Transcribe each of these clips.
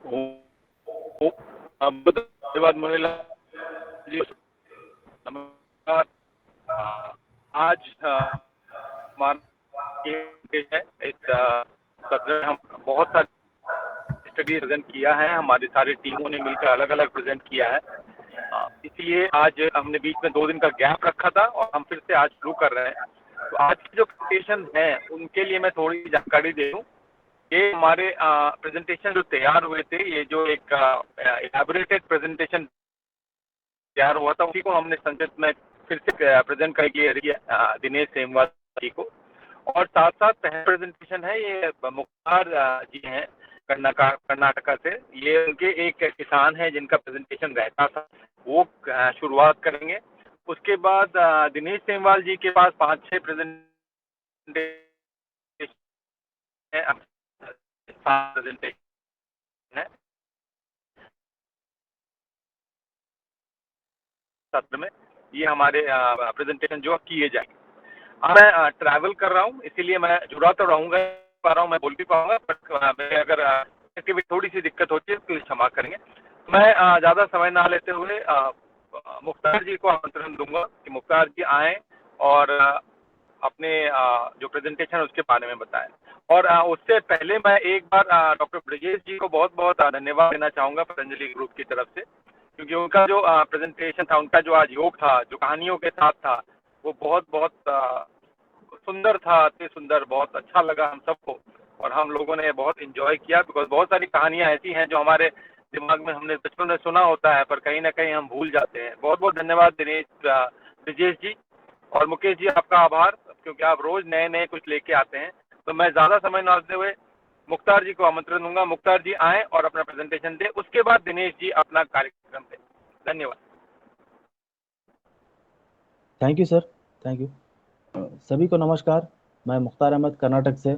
ओ, धन्यवाद मुनीलाल जी। नमस्कार। आज हमारा है इस सत्र में हम बहुत सारी स्टडी प्रेजेंट किया है, हमारी सारी टीमों ने मिलकर अलग अलग प्रेजेंट किया है। इसलिए आज हमने बीच में 2 दिन का गैप रखा था और हम फिर से आज शुरू कर रहे हैं। तो आज के जो प्रेजेंटेशन हैं उनके लिए मैं थोड़ी जानकारी दे दूं। ये हमारे प्रेजेंटेशन जो तैयार हुए थे, ये जो एक इलैबोरेटेड प्रेजेंटेशन तैयार हुआ था, उसी को हमने संक्षिप्त में फिर से प्रेजेंट करके दिया दिनेश सेमवाल जी को। और साथ साथ पहला प्रेजेंटेशन है, ये मुख्तार जी हैं कर्नाटका से। ये उनके एक किसान हैं जिनका प्रेजेंटेशन रहता था, वो शुरुआत करेंगे। उसके बाद दिनेश सेमवाल जी के पास 5-6 प्रेजेंटेशन है सत्र में। ये हमारे प्रेजेंटेशन जो किए जाएंगे। मैं ट्रैवल कर रहा हूँ, इसीलिए मैं जुड़ा तो रहूँगा, पा रहा हूँ, मैं बोल भी पाऊंगा, बट मैं अगर एक्टिविटी थोड़ी सी दिक्कत होती है तो क्षमा करेंगे। मैं ज़्यादा समय ना लेते हुए मुख्तार जी को आमंत्रण दूंगा कि मुख्तार जी आएँ और अपने जो प्रेजेंटेशन है उसके बारे में बताएं। और उससे पहले मैं एक बार डॉक्टर ब्रजेश जी को बहुत बहुत धन्यवाद देना चाहूँगा पतंजलि ग्रुप की तरफ से, क्योंकि उनका जो प्रेजेंटेशन था, उनका जो आज योग था, जो कहानियों के साथ था, वो बहुत बहुत सुंदर था, अति सुंदर, बहुत अच्छा लगा हम सबको। और हम लोगों ने बहुत इंजॉय किया, बिकॉज बहुत सारी कहानियां ऐसी हैं जो हमारे दिमाग में हमने बचपन में सुना होता है, पर कहीं ना कहीं हम भूल जाते हैं। बहुत बहुत धन्यवाद दिनेश ब्रजेश जी। और मुकेश जी, आपका आभार, क्योंकि आप रोज नए नए कुछ लेके आते हैं। तो मैं ज़्यादा समय न लेते हुए मुख्तार जी को आमंत्रण दूंगा। मुख्तार जी आएँ और अपना प्रेजेंटेशन दें, उसके बाद दिनेश जी अपना कार्यक्रम दें। धन्यवाद। Thank you sir, thank you. सभी को नमस्कार। मैं मुख्तार अहमद कर्नाटक से।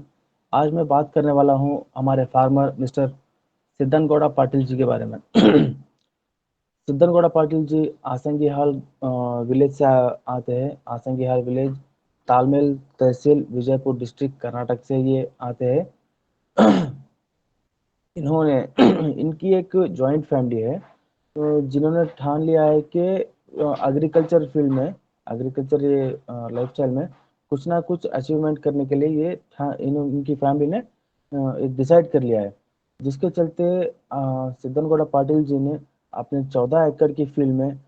आज मैं बात करने वाला हूँ हमारे फार्मर मिस्टर सिद्धनगौड़ा पाटिल जी के बारे में। सिद्धनगौड़ा पाटिल जी आसंगीहाल विलेज से आते हैं। आसंगीहाल विलेज, तालमेल तहसील, विजयपुर डिस्ट्रिक्ट, कर्नाटक से ये आते हैं। इन्होंने इनकी एक जॉइंट फैमिली है, तो जिन्होंने ठान लिया है कि एग्रीकल्चर फील्ड में, एग्रीकल्चर ये लाइफस्टाइल में कुछ ना कुछ अचीवमेंट करने के लिए ये इनकी फैमिली ने डिसाइड कर लिया है। जिसके चलते सिद्धनगौड़ा पाटिल जी ने अपने 14 एकड़ की फील्ड में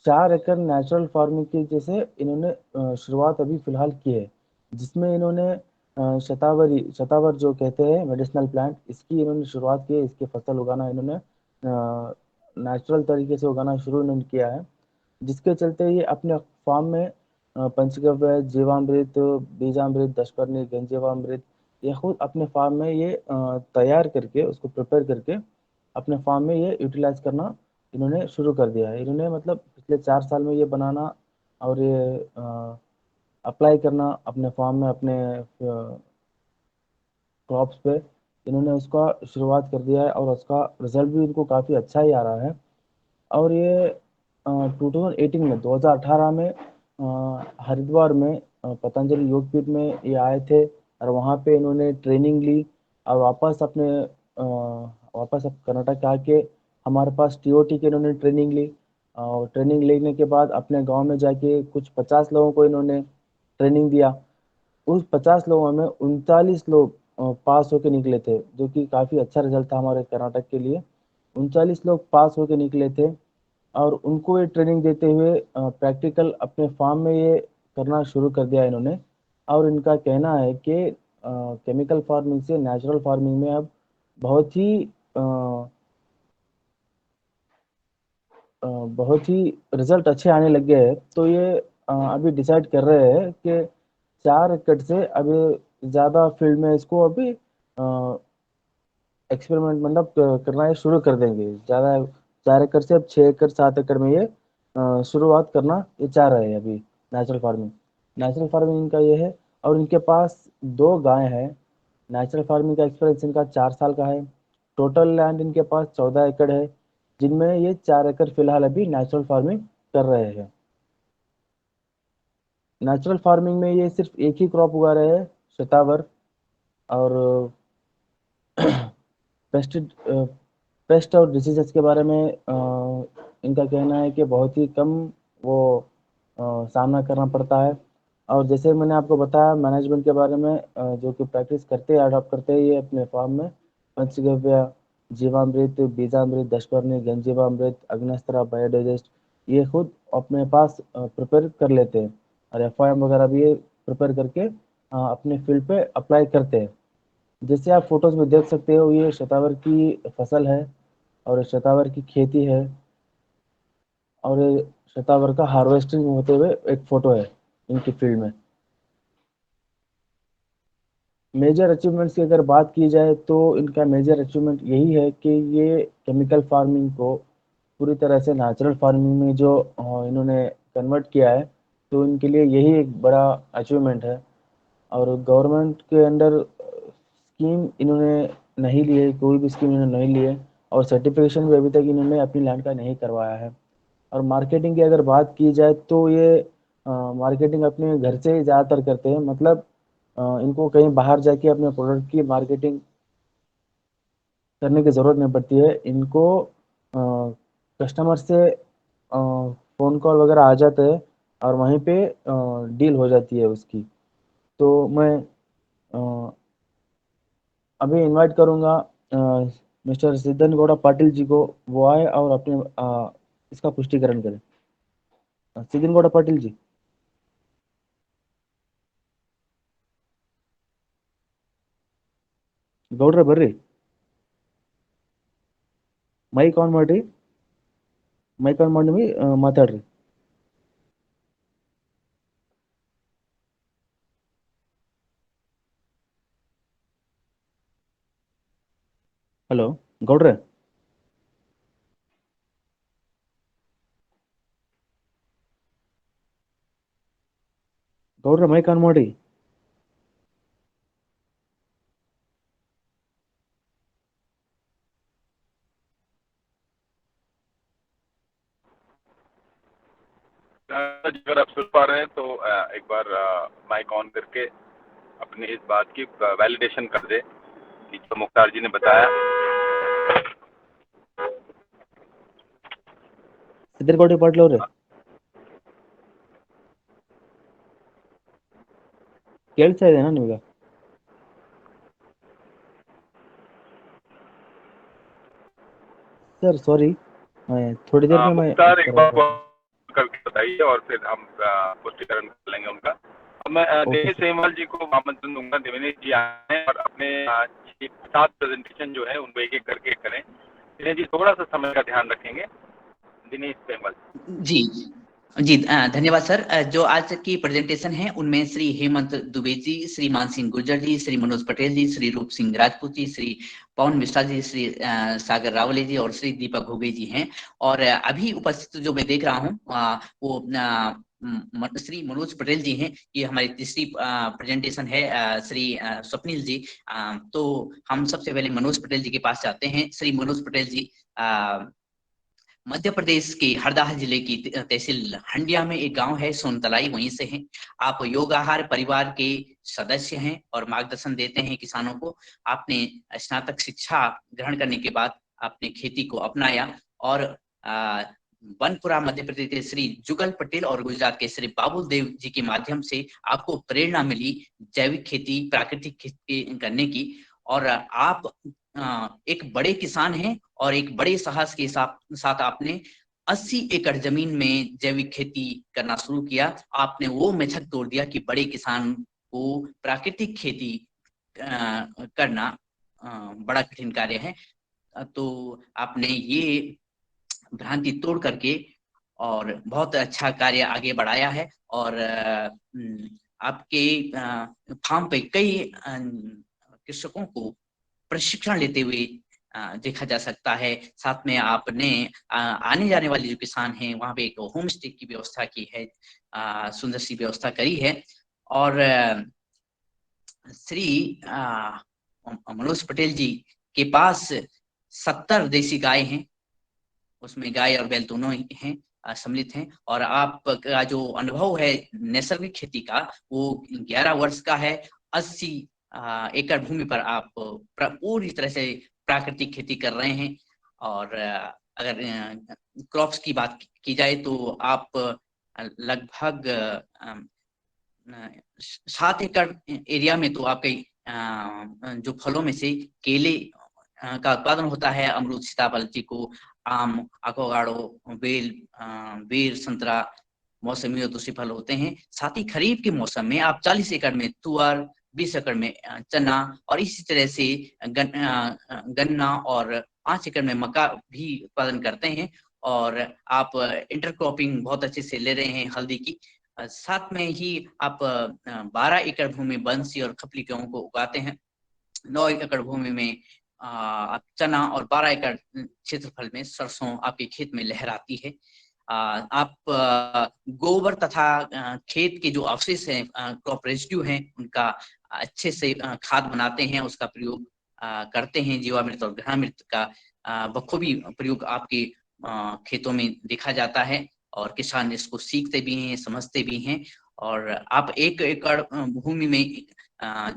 4 एकड़ नेचुरल फार्मिंग की जैसे इन्होंने शुरुआत अभी फिलहाल की है, जिसमें इन्होंने शतावर जो कहते हैं मेडिसिनल प्लांट, इसकी इन्होंने शुरुआत की है। इसकी फसल उगाना इन्होंने नेचुरल तरीके से उगाना शुरू इन्होंने किया है। जिसके चलते ये अपने फार्म में पंचगव्य, जीवामृत, बीजामृत, दशपर्णी, गंजीवामृत ये खुद अपने फार्म में ये तैयार करके, उसको प्रिपेयर करके अपने फार्म में ये यूटिलाइज करना इन्होंने शुरू कर दिया है। इन्होंने मतलब पिछले 4 साल में ये बनाना और ये अप्लाई करना अपने फार्म में, अपने क्रॉप्स पे इन्होंने उसका शुरुआत कर दिया है और उसका रिजल्ट भी इनको काफ़ी अच्छा ही आ रहा है। और ये 2018 में 2018 में हरिद्वार में पतंजलि योगपीठ में ये आए थे और वहाँ पे इन्होंने ट्रेनिंग ली और वापस अब कर्नाटक आके हमारे पास टीओटी की इन्होंने ट्रेनिंग ली। और ट्रेनिंग लेने के बाद अपने गांव में जाके कुछ 50 लोगों को इन्होंने ट्रेनिंग दिया। उस 50 लोगों में 39 लोग पास होके निकले थे, जो कि काफ़ी अच्छा रिजल्ट था हमारे कर्नाटक के लिए। 39 लोग पास होके निकले थे और उनको ये ट्रेनिंग देते हुए प्रैक्टिकल अपने फार्म में ये करना शुरू कर दिया इन्होंने। और इनका कहना है कि केमिकल फार्मिंग से नेचुरल फार्मिंग में अब बहुत ही अ, बहुत ही रिजल्ट अच्छे आने लग गए हैं। तो ये अभी डिसाइड कर रहे हैं कि 4 एकड़ से अभी ज़्यादा फील्ड में इसको अभी एक्सपेरिमेंट मतलब करना ये शुरू कर देंगे। ज़्यादा 4 एकड़ से अब 6 एकड़ 7 एकड़ में ये शुरुआत करना ये चाह रहे हैं अभी। नेचुरल फार्मिंग, नेचुरल फार्मिंग इनका ये है। और इनके पास 2 गाय हैं। नेचुरल फार्मिंग का एक्सपीरियंस इनका 4 साल का है। टोटल लैंड इनके पास 14 एकड़ है, जिनमें ये 4 एकड़ फिलहाल अभी नेचुरल फार्मिंग कर रहे हैं। नेचुरल फार्मिंग में ये सिर्फ एक ही क्रॉप उगा रहे हैं, शतावर। और पेस्टिड पेस्ट और डिसीजेस के बारे में इनका कहना है कि बहुत ही कम वो सामना करना पड़ता है। और जैसे मैंने आपको बताया मैनेजमेंट के बारे में, जो कि प्रैक्टिस करते हैं, अडॉप्ट करते हैं ये अपने फार्म में, पंचगव्य, जीवामृत, बीजामृत, दशपर्णी, गंजीवामृत, अग्नस्त्र, बायोडाइजेस्ट, ये खुद अपने पास प्रिपेयर कर लेते हैं। और एफआईएम वगैरह भी ये प्रिपेयर करके अपने फील्ड पे अप्लाई करते हैं। जैसे आप फोटोज में देख सकते हो, ये शतावर की फसल है और शतावर की खेती है, और ये शतावर का हार्वेस्टिंग होते हुए एक फोटो है इनकी फील्ड में। मेजर अचीवमेंट्स की अगर बात की जाए तो इनका मेजर अचीवमेंट यही है कि ये केमिकल फार्मिंग को पूरी तरह से नेचुरल फार्मिंग में जो इन्होंने कन्वर्ट किया है, तो इनके लिए यही एक बड़ा अचीवमेंट है। और गवर्नमेंट के अंडर स्कीम इन्होंने नहीं ली है, कोई भी स्कीम इन्होंने नहीं ली है, और सर्टिफिकेशन भी अभी तक इन्होंने अपनी लैंड का नहीं करवाया है। और मार्केटिंग की अगर बात की जाए तो ये मार्केटिंग अपने घर से ही ज़्यादातर करते हैं। मतलब इनको कहीं बाहर जाके अपने प्रोडक्ट की मार्केटिंग करने की ज़रूरत नहीं पड़ती है। इनको कस्टमर से फ़ोन कॉल वगैरह आ जाते हैं और वहीं पे डील हो जाती है उसकी। तो मैं अ, अभी इनवाइट करूँगा मिस्टर सिद्धन गौड़ा पाटिल जी को, वो आए और अपने इसका पुष्टिकरण करें। सिद्धन गौड़ा पाटिल जी, ಗೌಡ್ರೆ ಬರ್ರಿ, ಮೈಕ್ ಆನ್ ಮಾಡ್ರಿ, ಮೈಕ್ ಆನ್ ಮಾಡಿ ಮಾತಾಡ್ರಿ. ಹಲೋ ಗೌಡ್ರೆ, ಗೌಡ್ರೆ ಮೈಕ್ ಆನ್ ಮಾಡಿ. अगर आप सुन पा रहे हैं तो एक बार माइक ऑन करके अपनी इस बात की वैलिडेशन कर दे कि जो मुख्तार जी ने बताया। ಸಿದ್ದರಗೌಡ ಪಾಟೀಲ್ ಅವ್ರೆ, ಕೇಳ್ತಾ ಇದೆನಾ ನಿಮ್ಗೆ? सर सॉरी, मैं थोड़ी देर में मैं मुख्तार एक बार करवाता हूँ. करके बताइए और फिर हम पुष्टिकरण कर लेंगे उनका। अब मैं ओके देवेश सर. सेमवाल जी को आमंत्रण दूंगा। देवेश जी आए हैं और अपने 7 प्रेजेंटेशन जो है उनको एक एक करके करें। दिनेश जी थोड़ा सा समय का ध्यान रखेंगे। दिनेश सेमवाल। जी जी धन्यवाद सर। जो आज की प्रेजेंटेशन है उनमें श्री हेमंत दुबे जी, श्री मानसिंह गुर्जर जी, श्री मनोज पटेल जी, श्री रूप सिंह राजपूत जी, श्री पवन मिश्रा जी, श्री सागर रावले जी और श्री दीपक घुगे जी हैं। और अभी उपस्थित जो मैं देख रहा हूँ वो श्री मनोज पटेल जी हैं। ये हमारी तीसरी प्रेजेंटेशन है श्री स्वप्निल जी। तो हम सबसे पहले मनोज पटेल जी के पास जाते हैं। श्री मनोज पटेल जी मध्य प्रदेश के हरदा जिले की तहसील हंडिया में एक गांव है सोनतलाई, वहीं से हैं। आप योगाहार परिवार के सदस्य हैं और मार्गदर्शन देते हैं किसानों को। आपने स्नातक शिक्षा ग्रहण करने के बाद आपने खेती को अपनाया और बनपुरा मध्य प्रदेश के श्री जुगल पटेल और गुजरात के श्री बाबुल देव जी के माध्यम से आपको प्रेरणा मिली जैविक खेती, प्राकृतिक खेती करने की। और आप एक बड़े किसान हैं और एक बड़े साहस के साथ आपने 80 एकड़ जमीन में जैविक खेती करना शुरू किया। आपने वो मेथड तोड़ दिया कि बड़े किसान को प्राकृतिक खेती करना बड़ा कठिन कार्य है। तो आपने ये भ्रांति तोड़ करके और बहुत अच्छा कार्य आगे बढ़ाया है। और आपके फार्म पे कई कृषकों को प्रशिक्षण लेते हुए देखा जा सकता है। साथ में आपने आने जाने वाले जो किसान हैं वहां पे एक होम स्टे की व्यवस्था की है, सुंदर सी व्यवस्था करी है। और श्री मनोज पटेल जी के पास 70 देसी गाय हैं, उसमें गाय और बैल दोनों ही हैं, सम्मिलित हैं। और आपका जो अनुभव है नैसर्गिक खेती का वो 11 वर्ष का है। 80 एकड़ भूमि पर आप पूरी तरह से प्राकृतिक खेती कर रहे हैं और अगर क्रॉप्स की बात की जाए तो आप लगभग 7 एकड़ एरिया में तो आपके जो फलों में से केले का उत्पादन होता है, अमरूद, सीताफल, चीकू, आम, एवोकाडो, बेल, बेर, संतरा, मौसमी और दूसरे फल होते हैं। साथ ही खरीफ के मौसम में आप 40 एकड़ में तुअर, 20 एकड़ में चना और इसी तरह से गन्ना और 5 एकड़ में मक्का भी उत्पादन करते हैं। और आप इंटरक्रॉपिंग बहुत अच्छे से ले रहे हैं हल्दी की। साथ में ही आप 12 एकड़ भूमि बंसी और खपली गेहूं को उगाते हैं। 9 एकड़ भूमि में आप चना और 12 एकड़ क्षेत्रफल में सरसों आपके खेत में लहराती है। आप गोबर तथा खेत के जो अवशेष हैं, क्रॉप रेजिड्यू हैं, उनका अच्छे से खाद बनाते हैं, उसका प्रयोग करते हैं। जीवामृत और घनामृत का बखूबी प्रयोग आपके खेतों में देखा जाता है और किसान इसको सीखते भी हैं, समझते भी हैं। और आप 1 एकड़ भूमि में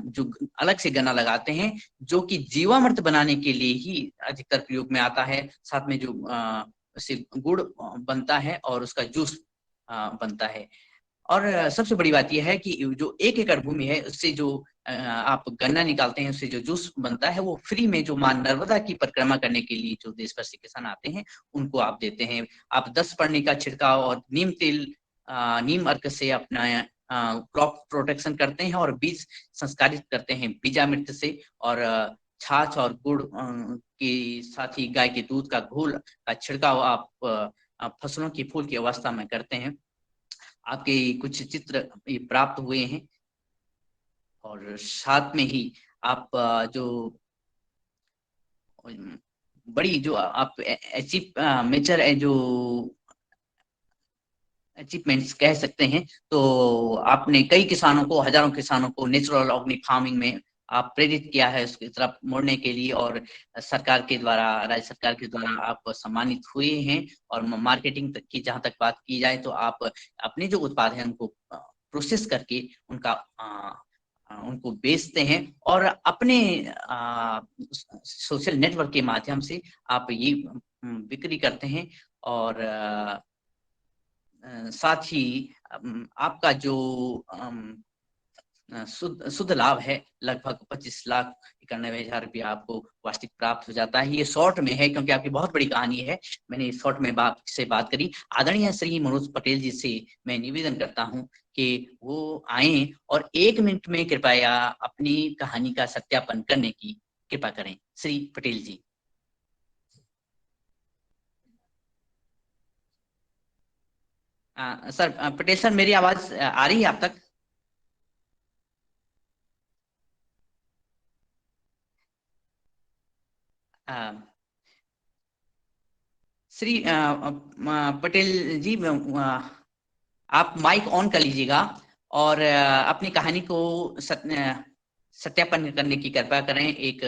जो अलग से गन्ना लगाते हैं, जो कि जीवामृत बनाने के लिए ही अधिकतर प्रयोग में आता है। साथ में जो से गुड़ बनता है और उसका जूस बनता है। और सबसे बड़ी बात यह है कि जो 1 एकड़ भूमि है, उससे जो आप गन्ना निकालते हैं, उससे जो जूस बनता है, वो फ्री में जो मां नर्मदा की परिक्रमा करने के लिए जो देश भर से किसान आते हैं, उनको आप देते हैं। आप 10 पर्णी का छिड़काव और नीम तेल, नीम अर्क से अपना क्रॉप प्रोटेक्शन करते हैं और बीज संस्कारित करते हैं बीजामृत से। और छाछ और गुड़ के साथ ही गाय के दूध का घोल का छिड़काव आप फसलों की फूल की अवस्था में करते हैं। आपके कुछ चित्र प्राप्त हुए हैं और साथ में ही आप जो बड़ी जो आप मेजर जो अचीवमेंट्स कह सकते हैं, तो आपने कई किसानों को, हजारों किसानों को नेचुरल ऑर्गेनिक फार्मिंग में आप प्रेरित किया है उसकी तरफ मुड़ने के लिए। और सरकार के द्वारा, राज्य सरकार के द्वारा आप सम्मानित हुए हैं। और मार्केटिंग तक की जहां तक बात की जाए तो आप अपने जो उत्पाद हैं उनको प्रोसेस करके उनको बेचते हैं और अपने सोशल नेटवर्क के माध्यम से आप ये बिक्री करते हैं। और साथ ही आपका जो शुद्ध लाभ है लगभग 25,91,000 रुपया आपको वार्षिक प्राप्त हो जाता है। ये शॉर्ट में है क्योंकि आपकी बहुत बड़ी कहानी है, मैंने शॉर्ट में से बात करी। आदरणीय श्री मनोज पटेल जी से मैं निवेदन करता हूं कि वो आए और 1 मिनट में कृपया अपनी कहानी का सत्यापन करने की कृपा करें। श्री पटेल जी। सर, पटेल सर, मेरी आवाज आ रही है आप तक? श्री पटेल जी, आप माइक ऑन कर लीजिएगा और अपनी कहानी को सत्यापन करने की कृपा करें 1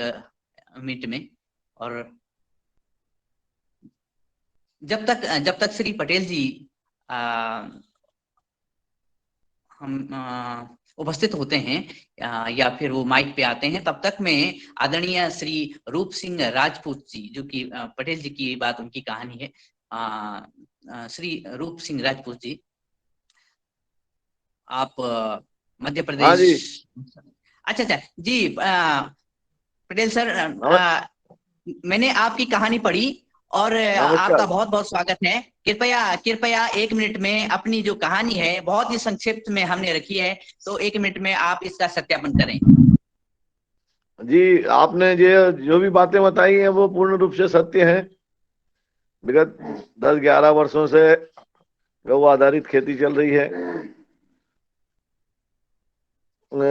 मिनट में। और जब तक श्री पटेल जी हम उपस्थित होते हैं या फिर वो माइक पे आते हैं, तब तक मैं आदरणीय श्री रूप सिंह राजपूत जी, जो कि पटेल जी की बात उनकी कहानी है, श्री रूप सिंह राजपूत जी, आप मध्य प्रदेश। हाँ जी। अच्छा जी, पटेल सर, मैंने आपकी कहानी पढ़ी और आपका बहुत बहुत स्वागत है। कृपया 1 मिनट में अपनी जो कहानी है, बहुत ही संक्षिप्त में हमने रखी है, तो 1 मिनट में आप इसका सत्यापन करें। जी, आपने जो भी बातें बताई हैं वो पूर्ण रूप से सत्य हैं। विगत 10-11 वर्षों से गौ आधारित खेती चल रही है।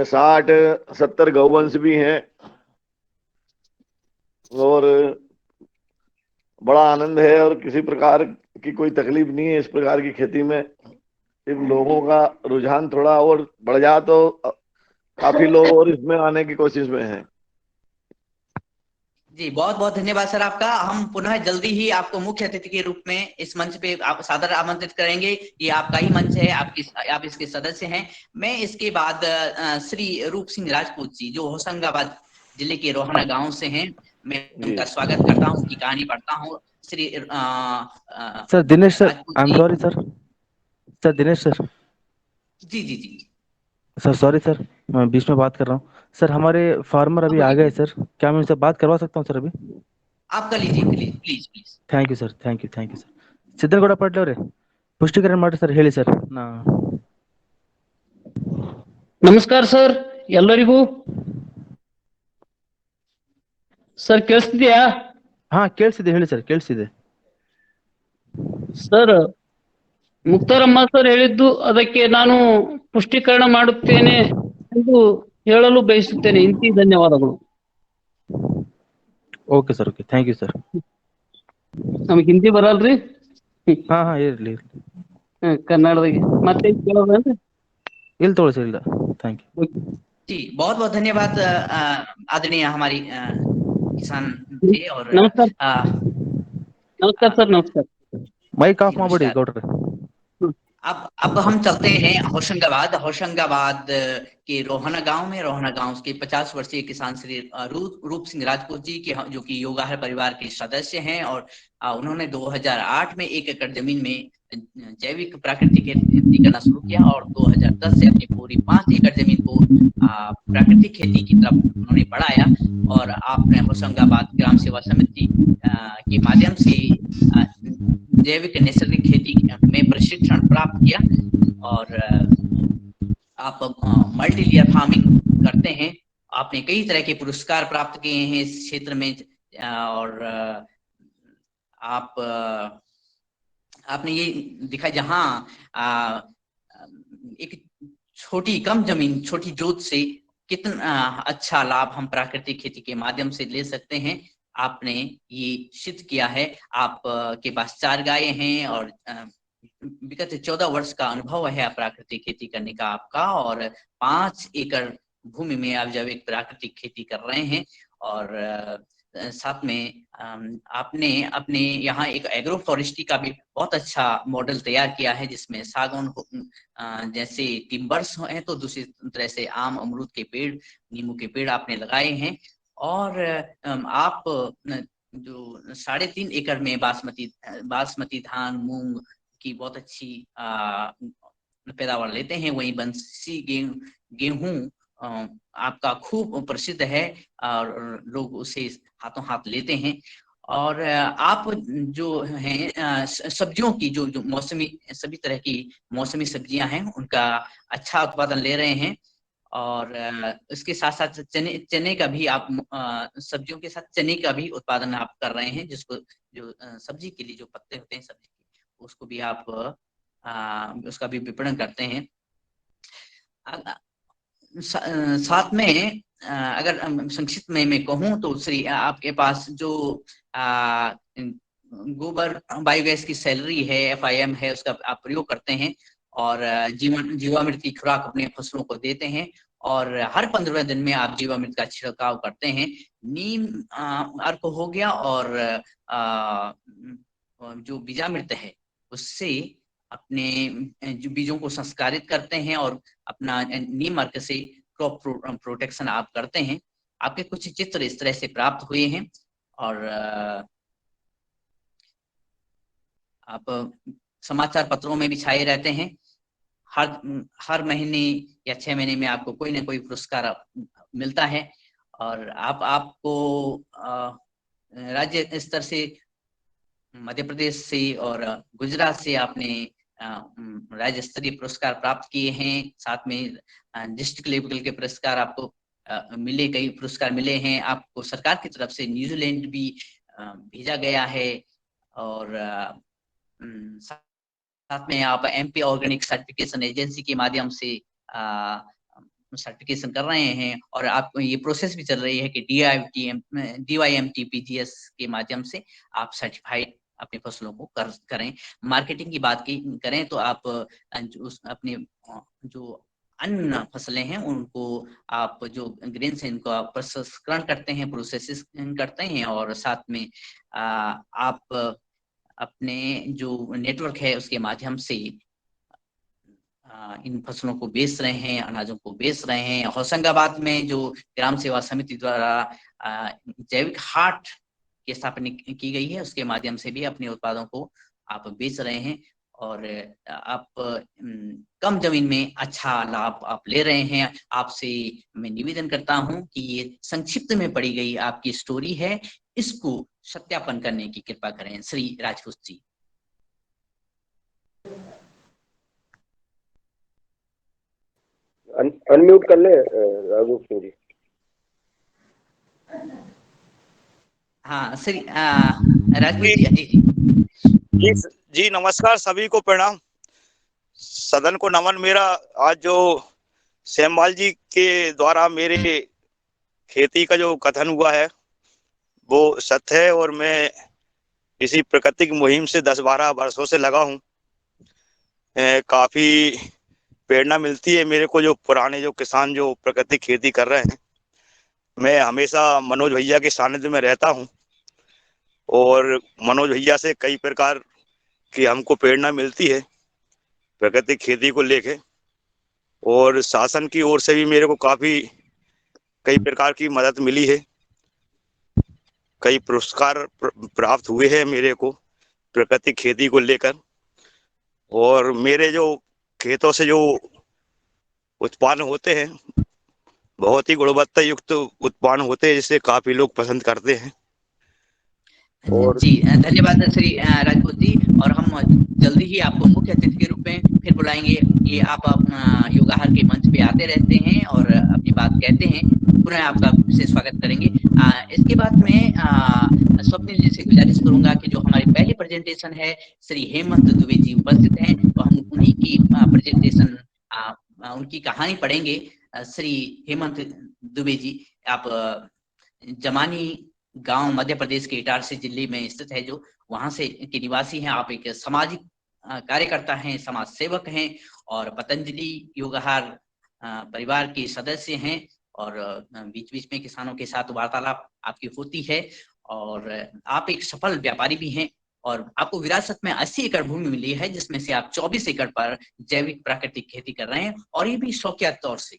60-70 गौवंश भी हैं और बड़ा आनंद है और किसी प्रकार की कोई तकलीफ नहीं है इस प्रकार की खेती में। सिर्फ लोगों का रुझान थोड़ा और बढ़ जाए तो काफी लोग और इसमें आने की कोशिश में हैं। जी, बहुत बहुत धन्यवाद सर आपका। हम पुनः जल्दी ही आपको मुख्य अतिथि के रूप में इस मंच पे आप सादर आमंत्रित करेंगे। ये आपका ही मंच है, आप इसके सदस्य हैं। मैं इसके बाद श्री रूप सिंह राजपूत जी, जो होशंगाबाद जिले के रोहाना गांव से हैं, मैं जी उनका स्वागत करता हूँ, उनकी कहानी पढ़ता हूँ। Shri sir Dinesh sir, Rajput I am जी। Sorry sir, sir Dinesh sir, जी जी जी। सर सॉरी सर, मैं बीच में बात कर रहा हूँ सर। हमारे फार्मर अभी आ बोलिए गए बोलिए। सर, क्या मैं उनसे बात करवा सकता हूँ सर अभी? आप कर लीजिए please please please. Thank you sir, thank you sir. Siddanagouda Patil ಅವರೇ, ಪುಷ್ಟೀಕರಣ ಮಾಡಿ ಸರ್, ಹೇಳಿ ಸರ್. ನಮಸ್ಕಾರ ಸರ್ ಎಲ್ಲರಿಗೂ. ಸರ್ ಕೇಳಿಸ್ತಿದ್ಯಾ? ಹಾ ಕೇಳಿಸಿದೆ, ಹೇಳಿ ಸರ್, ಕೇಳಿಸಿದೆ. ಸರ್ ಮುಕ್ತಾರಮ್ಮ ಸರ್ ಹೇಳಿದ್ದು ಅದಕ್ಕೆ ನಾನು ಪುಷ್ಟೀಕರಣ ಮಾಡುತ್ತೇನೆ ಎಂದು ಹೇಳಲು ಬಯಸುತ್ತೇನೆ. ಇಂತಿ ಧನ್ಯವಾದಗಳು. Okay sir, okay, thank you sir. ನಮಗೆ ಹಿಂದಿ ಬರಲ್ರಿ. ಹಾ ಹಾ ಇರ್ಲಿ ಇರ್ಲಿ, ಕನ್ನಡದಾಗೆ ಮತ್ತೆ ಕೇಳೋದೇನ್ರಿ? ಇಲ್ಲಿ ತಗೊಳ್ಳಿ ಸರ್, ಇಲ್ಲ, ಥ್ಯಾಂಕ್ ಯು. जी बहुत बहुत धन्यवाद आदरणीय हमारी किसान थे। और नमस्कार नमस्कार सर, नमस्कार. ಮೈಕ್ जी ಆಫ್ ಮಾಡ್ಬಿಡಿ नमस्कार। ಗೌಡ್ರೆ. अब हम चलते हैं होशंगाबाद। होशंगाबाद के रोहना गांव में, रोहना गांव के 50 वर्षीय किसान श्री रूप सिंह राजपूत जी के, जो कि योगाहार परिवार के सदस्य हैं। और उन्होंने 2008 में 1 एकड़ जमीन में जैविक प्राकृतिक खेती करना शुरू किया और 2010 से अपनी पूरी 5 एकड़ जमीन को प्राकृतिक खेती की तरफ उन्होंने बढ़ाया। और आपने होशंगाबाद ग्राम सेवा समिति के माध्यम से जैविक नैसर्गिक खेती में प्रशिक्षण प्राप्त किया। और आप मल्टी लेयर फार्मिंग करते हैं। आपने कई तरह के पुरस्कार प्राप्त किए हैं इस क्षेत्र में। और आपने ये दिखा जहां एक छोटी कम जमीन, छोटी जोत से कितना अच्छा लाभ हम प्राकृतिक खेती के माध्यम से ले सकते हैं, आपने ये सिद्ध किया है। आप के पास 4 गायें हैं और विगत 14 वर्ष का अनुभव है प्राकृतिक खेती करने का आपका। और 5 एकड़ भूमि में आप जैविक प्राकृतिक खेती कर रहे हैं। और साथ में आपने अपने यहाँ एक एग्रो फॉरेस्ट्री का भी बहुत अच्छा मॉडल तैयार किया है, जिसमें सागौन जैसे टिम्बर्स हैं, तो दूसरी तरह से आम, अमरूद के पेड़, नींबू के पेड़ आपने लगाए हैं। और आप जो 3.5 एकड़ में बासमती धान, मूंग की बहुत अच्छी पैदावार लेते हैं। वहीं बंसी गेहूं आपका खूब प्रसिद्ध है और लोग उसे हाथों हाथ लेते हैं। और आप जो हैं सब्जियों की जो मौसमी, सभी तरह की मौसमी सब्जियां हैं, उनका अच्छा उत्पादन ले रहे हैं। और इसके साथ साथ चने का भी आप सब्जियों के साथ चने का भी उत्पादन आप कर रहे हैं, जिसको जो सब्जी के लिए जो पत्ते होते हैं सब्जी के, उसको भी आप उसका भी विपणन करते हैं। साथ में अगर संक्षिप्त में मैं कहूँ तो श्री आपके पास जो गोबर बायोगैस की सैलरी है, FIM है, उसका आप प्रयोग करते हैं। और जीवामृत की खुराक अपने फसलों को देते हैं। और हर 15 दिन में आप जीवामृत का छिड़काव करते हैं। नीम अर्क हो गया और जो बीजामृत है उससे अपने जो बीजों को संस्कारित करते हैं और अपना नीम अर्क से क्रॉप प्रोटेक्शन आप करते हैं। आपके कुछ चित्र इस तरह से प्राप्त हुए हैं। और आप समाचार पत्रों में भी छाए रहते हैं। हर महीने या 6 महीने में आपको कोई ना कोई पुरस्कार मिलता है। और आपको राज्य स्तर से, मध्य प्रदेश से और गुजरात से आपने राज्य स्तरीय पुरस्कार प्राप्त किए हैं। साथ में डिस्ट्रिक्ट लेवल के पुरस्कार आपको मिले, कई पुरस्कार मिले हैं। आपको सरकार की तरफ से न्यूजीलैंड भी भेजा गया है। और साथ में आप MP ऑर्गेनिक सर्टिफिकेशन एजेंसी के माध्यम से सर्टिफिकेशन कर रहे हैं। और आपको ये प्रोसेस भी चल रही है कि DYMT-PGS के माध्यम से आप सर्टिफाइड अपनी फसलों को करें। मार्केटिंग की बात करें तो आप अपने जो अन्य फसलें हैं उनको आप जो ग्रेन्स हैं इनको आप प्रसंस्करण करते हैं, प्रोसेसिंग करते हैं। और साथ में आप अपने जो नेटवर्क है उसके माध्यम से इन फसलों को बेच रहे हैं, अनाजों को बेच रहे हैं। होशंगाबाद में जो ग्राम सेवा समिति द्वारा जैविक हाट की स्थापना की गई है, उसके माध्यम से भी अपने उत्पादों को आप बेच रहे हैं और आप कम जमीन में अच्छा लाभ आप ले रहे हैं। आपसे मैं निवेदन करता हूं कि ये संक्षिप्त में पढ़ी गई आपकी स्टोरी है, इसको सत्यापन करने की कृपा करें। श्री राजपूत जी। अनम्यूट कर ले राघव सिंह जी। हाँ श्री राजपूत जी। जी नमस्कार, सभी को प्रणाम, सदन को नमन। मेरा आज जो श्यामलाल जी के द्वारा मेरे खेती का जो कथन हुआ है वो सत्य है और मैं इसी प्राकृतिक मुहिम से 10-12 वर्षों से लगा हूँ। काफी प्रेरणा मिलती है मेरे को, जो पुराने जो किसान जो प्राकृतिक खेती कर रहे हैं। मैं हमेशा मनोज भैया के सानिध्य में रहता हूँ और मनोज भैया से कई प्रकार की हमको प्रेरणा मिलती है प्राकृतिक खेती को लेके, और शासन की ओर से भी मेरे को काफी कई प्रकार की मदद मिली है। कई पुरस्कार प्राप्त हुए हैं मेरे को प्राकृतिक खेती को लेकर, और मेरे जो खेतों से जो उत्पन्न होते हैं बहुत ही गुणवत्ता युक्त उत्पन्न होते हैं, जिसे काफी लोग पसंद करते हैं। और जी धन्यवाद श्री राजपूत जी। और हम जल्दी ही आपको मुख्य अतिथि के रूप में फिर बुलाएंगे। ये आप योगाहार के मंच पे आते रहते हैं और अपनी बात कहते हैं, पुनः आपका विशेष स्वागत करेंगे। इसके बाद में स्वप्निल जी से गुजारिश करूंगा कि जो हमारी पहली प्रेजेंटेशन है, श्री हेमंत दुबे जी उपस्थित हैं, तो हम उन्हीं की प्रेजेंटेशन उनकी कहानी पढ़ेंगे। श्री हेमंत दुबे जी, आप जमानी गांव मध्य प्रदेश के इटारसी जिले में स्थित है, जो वहां से के निवासी हैं। आप एक सामाजिक कार्यकर्ता हैं, समाज सेवक हैं और पतंजलि योगाहार परिवार के सदस्य हैं, और बीच बीच में किसानों के साथ वार्तालाप आपकी होती है। और आप एक सफल व्यापारी भी हैं और आपको विरासत में 80 एकड़ भूमि मिली है, जिसमें से आप 24 एकड़ पर जैविक प्राकृतिक खेती कर रहे हैं, और ये भी शौकिया तौर से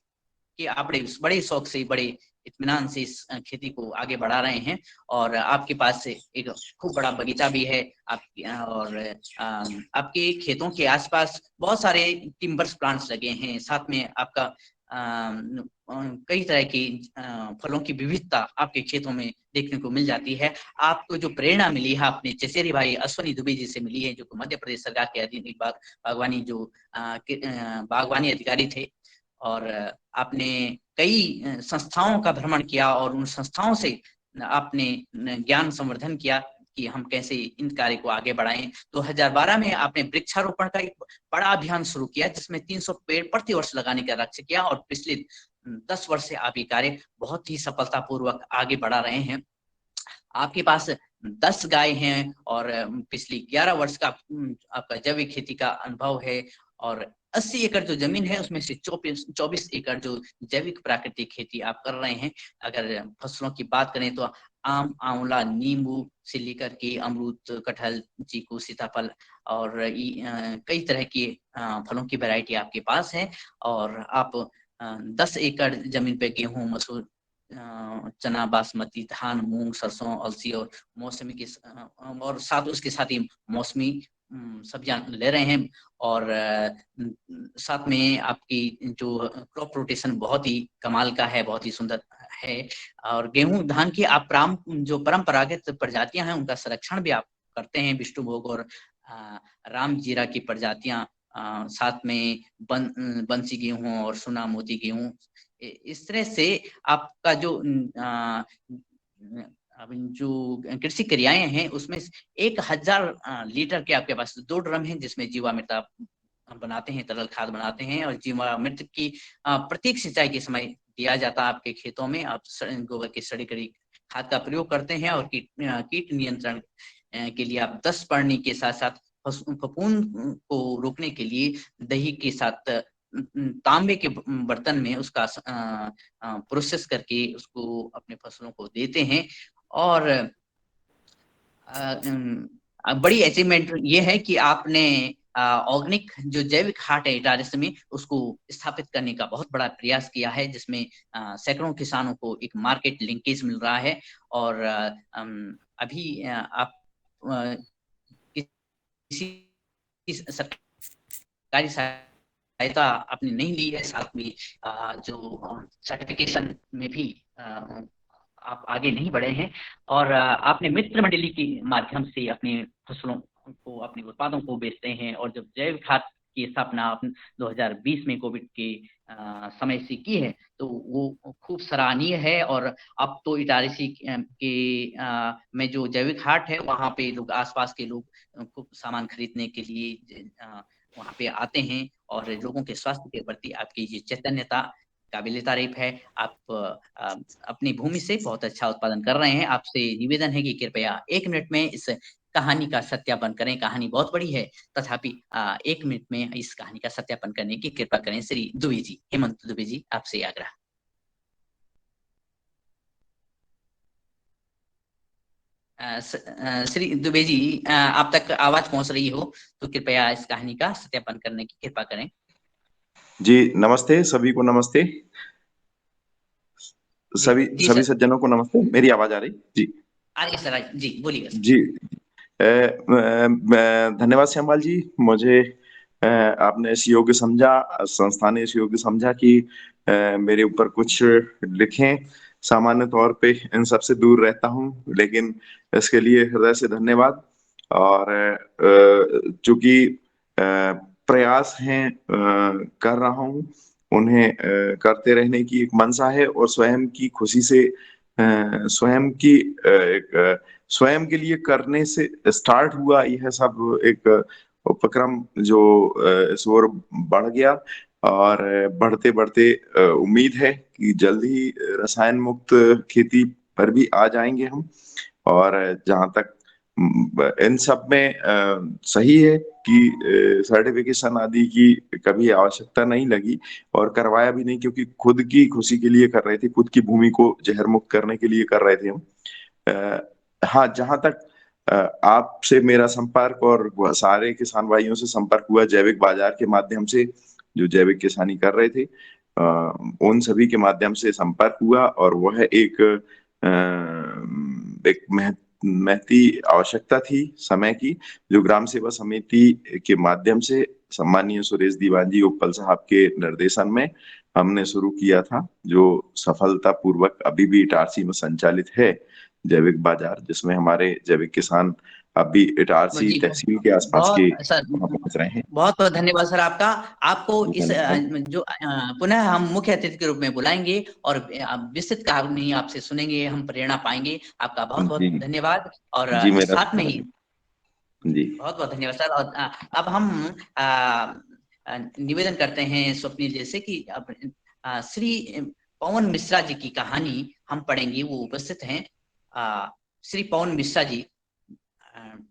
कि आप बड़े शौक से, बड़े इत्मीनान से इस खेती को आगे बढ़ा रहे हैं। और आपके पास एक खूब बड़ा बगीचा भी है और आपके खेतों के आसपास बहुत सारे टिम्बर्स प्लांट्स लगे हैं। साथ में आपका कई तरह की फलों की विविधता आपके खेतों में देखने को मिल जाती है। आपको जो प्रेरणा मिली है अपने चचेरे भाई अश्वनी दुबे जी से मिली है, जो मध्य प्रदेश सरकार के अधीन बागवानी जो बागवानी अधिकारी थे, और आपने कई संस्थाओं का भ्रमण किया और उन संस्थाओं से आपने ज्ञान संवर्धन किया कि हम कैसे इन कार्य को आगे बढ़ाएं। 2012 में आपने वृक्षारोपण का एक बड़ा अभियान शुरू किया, जिसमें 300 पेड़ प्रति वर्ष लगाने का लक्ष्य किया, और पिछले 10 वर्ष से आप ये कार्य बहुत ही सफलतापूर्वक आगे बढ़ा रहे हैं। आपके पास 10 गाय हैं और पिछले 11 वर्ष का आपका जैविक खेती का अनुभव है, और 80 एकड़ जो जमीन है उसमें से 24 एकड़ जो जैविक प्राकृतिक खेती आप कर रहे हैं। अगर फसलों की बात करें तो आम, आंवला, नींबू से लेकर के अमरूद, कटहल, चीकू, सीताफल और कई तरह के फलों की वैरायटी आपके पास है। और आप 10 एकड़ जमीन पे गेहूं, मसूर, चना, बासमती धान, मूंग, सरसों, अलसी और मौसमी के और साथ उसके साथ ही मौसमी सब्जियां ले रहे हैं। और साथ में आपकी जो क्रॉप रोटेशन बहुत ही कमाल का है, बहुत ही सुंदर है। और गेहूं, धान की आप जो परंपरागत प्रजातियां हैं उनका संरक्षण भी आप करते हैं। विष्णुभोग और राम जीरा की प्रजातियां, साथ में बंसी गेहूं और सोना मोती गेहूं। इस तरह से आपका जो कृषि क्रियाएं हैं उसमें 1000 लीटर के आपके पास 2 ड्रम हैं, जिसमें जीवामृत बनाते हैं, तरल खाद बनाते हैं। और जीवामृत की प्रत्येक सिंचाई के समय दिया जाता है आपके खेतों में। आप गोबर की सड़ी गली खाद का प्रयोग करते हैं, और कीट नियंत्रण के लिए आप 10 पड़नी के साथ साथ फफूंद को रोकने के लिए दही के साथ तांबे के बर्तन में उसका प्रोसेस करके उसको अपने फसलों को देते हैं। और बड़ी अचीवमेंट ये है कि आपने ऑर्गेनिक जो जैविक हाट है इटारसी में उसको स्थापित करने का बहुत बड़ा प्रयास किया है, जिसमें सैकड़ों किसानों को एक मार्केट लिंकेज मिल रहा है। और अभी आप किसी सरकारी सहायता आपने नहीं ली है, साथ में जो सर्टिफिकेशन में भी आप आगे नहीं बढ़े हैं, और आपने मित्र मंडली के माध्यम से अपने फसलों को, अपने उत्पादों को बेचते हैं। और जब जैविक खाद की स्थापना आपने 2020 में कोविड के समय से की है, तो वो खूब सराहनीय है। और अब तो इटारसी के में जो जैविक हाट है वहाँ पे लोग, आसपास के लोग खूब सामान खरीदने के लिए वहाँ पे आते हैं, और लोगों के स्वास्थ्य के प्रति आपकी ये चैतन्यता काबिल तारीफ है। आप अपनी भूमि से बहुत अच्छा उत्पादन कर रहे हैं। आपसे निवेदन है कि कृपया 1 मिनट में इस कहानी का सत्यापन करें। कहानी बहुत बड़ी है, तथापि 1 मिनट में इस कहानी का सत्यापन करने की कृपा करें। श्री दुबे जी, हेमंत दुबे जी, आपसे आग्रह। श्री दुबे जी, आप तक आवाज पहुंच रही हो तो कृपया इस कहानी का सत्यापन करने की कृपा करें। जी नमस्ते, सभी को नमस्ते, सभी सज्जनों को नमस्ते। मेरी आवाज आ रही? जी आ रही सर, जी बोलिए। जी धन्यवाद श्यामलाल जी, मुझे आपने इस योग्य समझा, संस्था ने इस योग्य समझा कि मेरे ऊपर कुछ लिखें। सामान्य तौर पे इन सब से दूर रहता हूँ, लेकिन इसके लिए हृदय से धन्यवाद। और चूंकि प्रयास हैं कर रहा हूँ, उन्हें करते रहने की एक मंशा है, और स्वयं की खुशी से स्वयं की स्वयं के लिए करने से स्टार्ट हुआ यह सब एक उपक्रम, जो इस ओर बढ़ गया। और बढ़ते बढ़ते उम्मीद है कि जल्द ही रसायन मुक्त खेती पर भी आ जाएंगे हम। और जहां तक इन सब में सही है कि सर्टिफिकेशन आदि की कभी आवश्यकता नहीं लगी, और करवाया भी नहीं, क्योंकि खुद की खुशी के लिए कर रहे थे, खुद की भूमि को जहर मुक्त करने के लिए कर रहे थे हम। हाँ, जहां तक आपसे मेरा संपर्क और सारे किसान भाइयों से संपर्क हुआ जैविक बाजार के माध्यम से, जो जैविक किसानी कर रहे थे, उन सभी के माध्यम से संपर्क हुआ। और वह एक महती आवश्यकता थी समय की, जो ग्राम सेवा समिति के माध्यम से सम्मानीय सुरेश दीवान जी उपल साहब के निर्देशन में हमने शुरू किया था, जो सफलतापूर्वक अभी भी इटारसी में संचालित है, जैविक बाजार, जिसमें हमारे जैविक किसान अभी इटारसी तहसील के आसपास के वहां पहुंच रहे हैं। बहुत बहुत धन्यवाद सर आपका। आपको इस जो पुनः हम मुख्य अतिथि के रूप में बुलाएंगे और विस्तृत कहानी आपसे सुनेंगे, हम प्रेरणा पाएंगे। आपका बहुत बहुत धन्यवाद। और साथ में ही जी बहुत बहुत धन्यवाद सर। और अब हम निवेदन करते हैं स्वप्निल जैसे कि श्री पवन मिश्रा जी की कहानी हम पढ़ेंगे, वो उपस्थित हैं। श्री पवन मिश्रा जी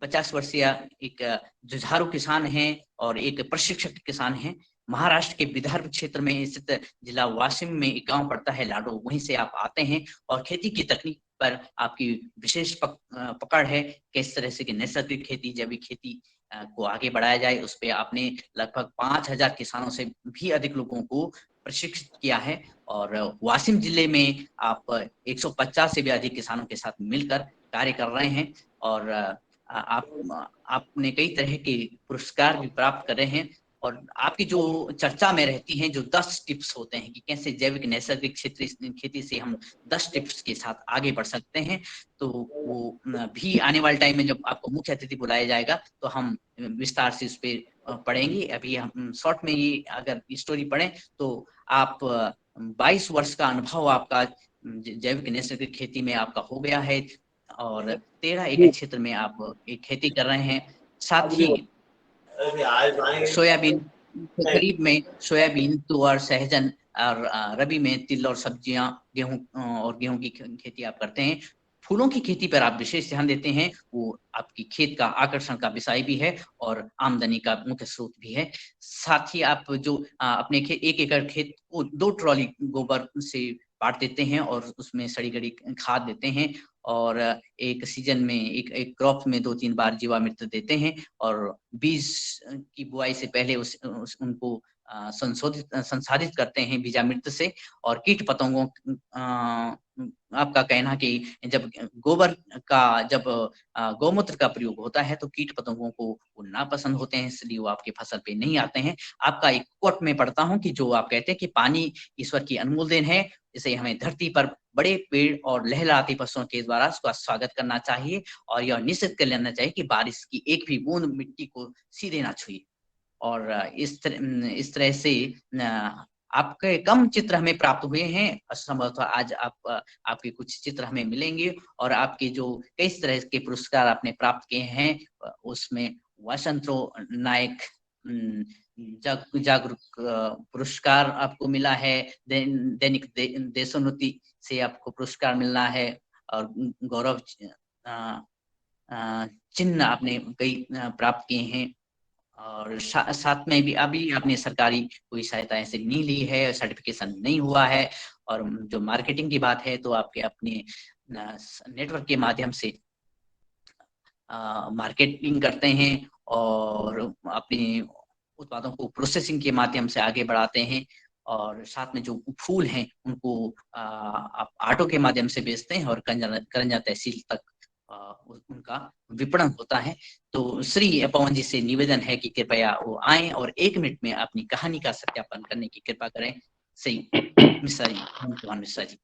50 वर्षीय एक जुझारू किसान हैं और एक प्रशिक्षक किसान हैं। महाराष्ट्र के विदर्भ क्षेत्र में स्थित जिला वाशिम में एक गांव पड़ता है लाडो, वहीं से आप आते हैं। और खेती की तकनीक पर आपकी विशेष पकड़ है। किस तरह से कि नैसर्गिक खेती, जैविक खेती को आगे बढ़ाया जाए, उस पर आपने लगभग 5000 किसानों से भी अधिक लोगों को प्रशिक्षित किया है। और वाशिम जिले में आप 150 से भी अधिक किसानों के साथ मिलकर कार्य कर रहे हैं। और आपने कई तरह के पुरस्कार भी प्राप्त कर रहे हैं। और आपकी जो चर्चा में रहती हैं जो 10 टिप्स होते हैं कि कैसे जैविक नैसर्गिक खेती से हम 10 टिप्स के साथ आगे बढ़ सकते हैं, तो वो भी आने वाले टाइम में जब आपको मुख्य अतिथि बुलाया जाएगा तो हम विस्तार से उस पर पढ़ेंगे। अभी हम शॉर्ट में ये अगर स्टोरी पढ़ें तो आप 22 वर्ष का अनुभव आपका जैविक नैसर्गिक खेती में आपका हो गया है, और 13 एकड़ क्षेत्र में आप एक खेती कर रहे हैं। साथ ही सोयाबीन खरीफ में सोयाबीन, तुअर, सहजन और रबी में तिल और सब्जियां, गेहूं की खेती आप करते हैं। फूलों की खेती पर आप विशेष ध्यान देते हैं, वो आपकी खेत का आकर्षण का विषय भी है और आमदनी का मुख्य स्रोत भी है। साथ ही आप जो अपने 1 एकड़ खेत को 2 ट्रॉली गोबर से बांट देते हैं और उसमें सड़ी गड़ी खाद देते हैं और एक सीजन में एक क्रॉप में 2-3 बार जीवामृत देते हैं और बीज की बुआई से पहले उनको संसाधित करते हैं बीजामृत से। और कीट पतंगों आपका कहना कि जब गोबर का जब गौमूत्र का प्रयोग होता है तो कीट पतंगों को वो नापसंद होते हैं, इसलिए वो आपकी फसल पे नहीं आते हैं। आपका एक कोट में पढ़ता हूँ कि जो आप कहते हैं कि पानी ईश्वर की अनमोल देन है, इसे हमें धरती पर बड़े पेड़ और लहलहाती पशुओं के द्वारा उसका स्वागत करना चाहिए और यह निश्चित कर लेना चाहिए कि बारिश की एक भी बूंद मिट्टी को सीधे ना छुए। और इस तरह से आपके कम चित्र हमें प्राप्त हुए हैं, संभवतः आज आपके कुछ चित्र हमें मिलेंगे और आपके जो कई तरह के पुरस्कार आपने प्राप्त किए हैं उसमें वसंतो नायक जागरूक पुरस्कार आपको मिला है, दैनिक देशोन्नति से आपको पुरस्कार मिलना है और गौरव चिन्ह आपने कई प्राप्त किए हैं और साथ में भी अभी आपने सरकारी कोई सहायता ऐसे नहीं ली है, सर्टिफिकेशन नहीं हुआ है। और जो मार्केटिंग की बात है तो आपके अपने नेटवर्क के माध्यम से मार्केटिंग करते हैं और अपने उत्पादों को प्रोसेसिंग के माध्यम से आगे बढ़ाते हैं और साथ में जो फूल हैं उनको आप ऑटो के माध्यम से बेचते हैं और करंजा तहसील तक उनका विपणन होता है। तो श्री पवन जी से निवेदन है कि कृपया वो आए और 1 मिनट में अपनी कहानी का सत्यापन करने की कृपा करें। श्री मिश्रा जी, पवन मिश्रा जी।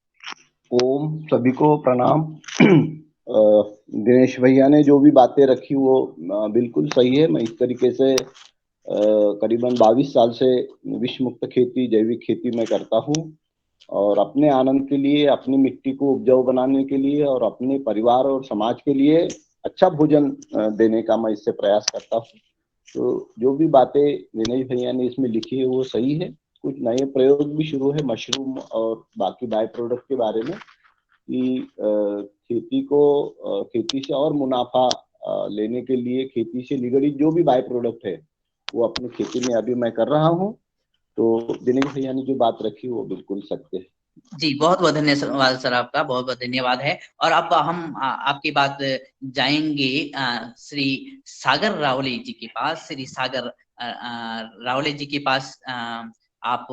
ओम, सभी को प्रणाम। दिनेश भैया ने जो भी बातें रखी वो बिल्कुल सही है। मैं इस तरीके से करीबन 22 साल से विष मुक्त खेती, जैविक खेती में करता हूँ और अपने आनंद के लिए, अपनी मिट्टी को उपजाऊ बनाने के लिए और अपने परिवार और समाज के लिए अच्छा भोजन देने का मैं इससे प्रयास करता हूँ। तो जो भी बातें दिनेश भैया ने इसमें लिखी है वो सही है। कुछ नए प्रयोग भी शुरू है मशरूम और बाकी बाय प्रोडक्ट के बारे में कि खेती से और मुनाफा लेने के लिए खेती से निगड़ित जो भी बाय प्रोडक्ट है वो अपनी खेती में अभी मैं कर रहा हूँ। तो दिनेश भैया ने जो बात रखी वो बिल्कुल सत्य है। जी, बहुत बहुत धन्यवाद सर, आपका बहुत बहुत धन्यवाद है। और अब हम आपकी बात जाएंगे श्री सागर रावले जी के पास। श्री सागर रावले जी के पास आप